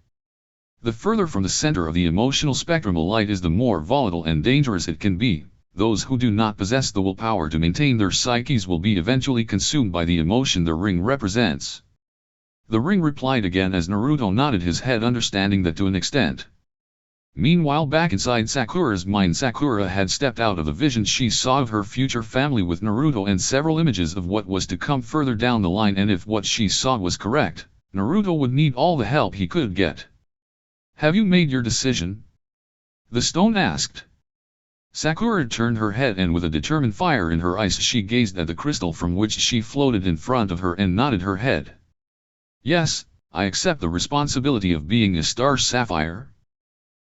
"The further from the center of the emotional spectrum a light is, the more volatile and dangerous it can be. Those who do not possess the willpower to maintain their psyches will be eventually consumed by the emotion the ring represents." The ring replied again as Naruto nodded his head, understanding that to an extent. Meanwhile, back inside Sakura's mind, Sakura had stepped out of the vision she saw of her future family with Naruto and several images of what was to come further down the line, and if what she saw was correct, Naruto would need all the help he could get. "Have you made your decision?" the stone asked. Sakura turned her head and with a determined fire in her eyes she gazed at the crystal from which she floated in front of her and nodded her head. "Yes, I accept the responsibility of being a Star Sapphire,"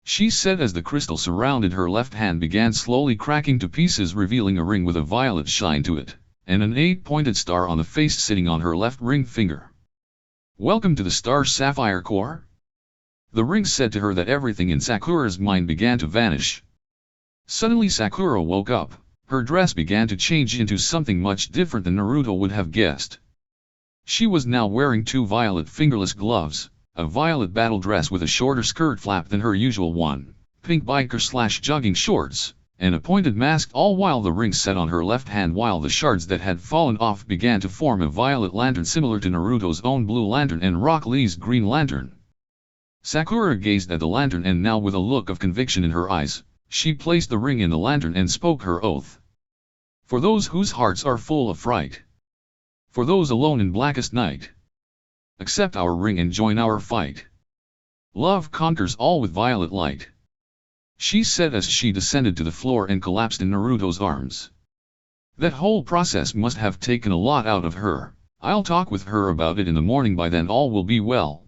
she said as the crystal surrounded her left hand began slowly cracking to pieces, revealing a ring with a violet shine to it, and an 8-pointed star on the face sitting on her left ring finger. "Welcome to the Star Sapphire Corps," the ring said to her. That everything in Sakura's mind began to vanish. Suddenly Sakura woke up. Her dress began to change into something much different than Naruto would have guessed. She was now wearing 2 violet fingerless gloves, a violet battle dress with a shorter skirt flap than her usual one, pink biker/jogging shorts, and a pointed mask, all while the ring set on her left hand while the shards that had fallen off began to form a violet lantern similar to Naruto's own blue lantern and Rock Lee's green lantern. Sakura gazed at the lantern and now with a look of conviction in her eyes, she placed the ring in the lantern and spoke her oath. For those whose hearts are full of fright. For those alone in blackest night. Accept our ring and join our fight. Love conquers all with violet light. She said as she descended to the floor and collapsed in Naruto's arms. That whole process must have taken a lot out of her. I'll talk with her about it in the morning, by then all will be well.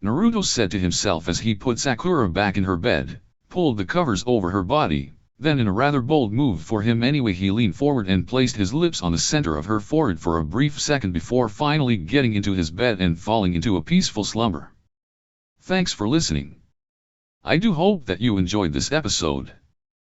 Naruto said to himself as he put Sakura back in her bed, pulled the covers over her body, then in a rather bold move for him anyway he leaned forward and placed his lips on the center of her forehead for a brief second before finally getting into his bed and falling into a peaceful slumber. Thanks for listening. I do hope that you enjoyed this episode.